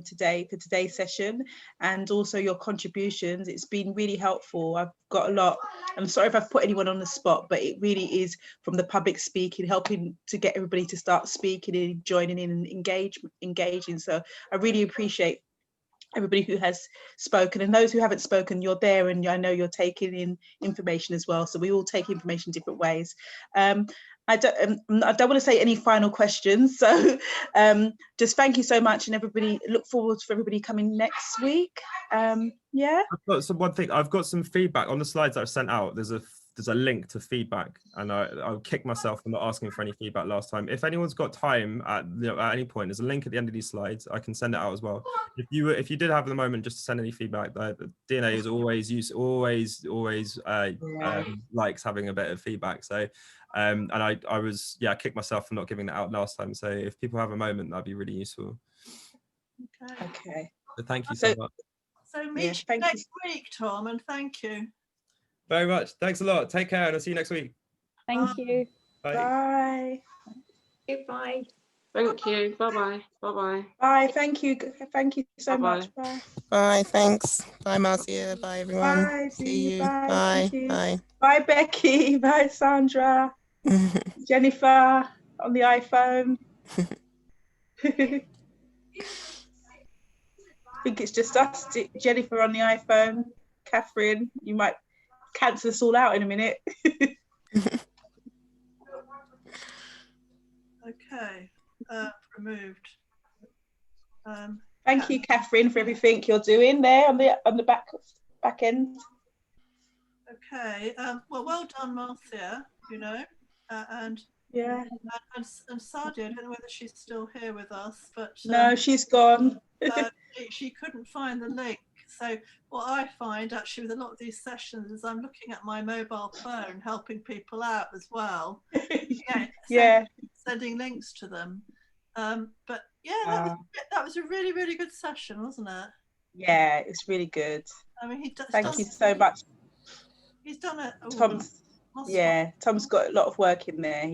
today for today's session, and also your contributions. It's been really helpful. I've got a lot. I'm sorry if I've put anyone on the spot, but it really is from the public speaking, helping to get everybody to start speaking and joining in and engaging. So I really appreciate everybody who has spoken, and those who haven't spoken, you're there and I know you're taking in information as well. So we all take information different ways. I don't want to say any final questions, so just thank you so much, and everybody, look forward to everybody coming next week. Yeah. I've got one thing. I've got some feedback on the slides that I've sent out. There's there's a link to feedback, and I'll kick myself for not asking for any feedback last time. If anyone's got time at any point, there's a link at the end of these slides. I can send it out as well. If you did have the moment just to send any feedback, the DNA is always likes having a bit of feedback. So and I was kicked myself for not giving that out last time. So if people have a moment, that'd be really useful. Okay. So thank you so much. So meet you next week, Tom, and thank you very much. Thanks a lot. Take care, and I'll see you next week. Thank you. Bye. Bye. Thank you. Bye-bye. Bye-bye. Bye. Thank you. Thank you so much. Bye. Bye. Thanks. Bye, Marcia. Bye, everyone. Bye. See you. Bye. Bye. Bye, Becky. Bye, Sandra. Jennifer on the iPhone. I think it's just us, Jennifer on the iPhone. Catherine, you might cancel us all out in a minute. Okay, removed. Thank you, Catherine, for everything you're doing there on the back end. Okay, well done, Marcia. You know, and Sadia. I don't know whether she's still here with us, but no, she's gone. She couldn't find the link. So what I find actually with a lot of these sessions is I'm looking at my mobile phone, helping people out as well. Sending links to them. But yeah, that was a really, really good session, wasn't it? Yeah, it's really good. I mean, thank you so much. He's done it. Tom's got a lot of work in there.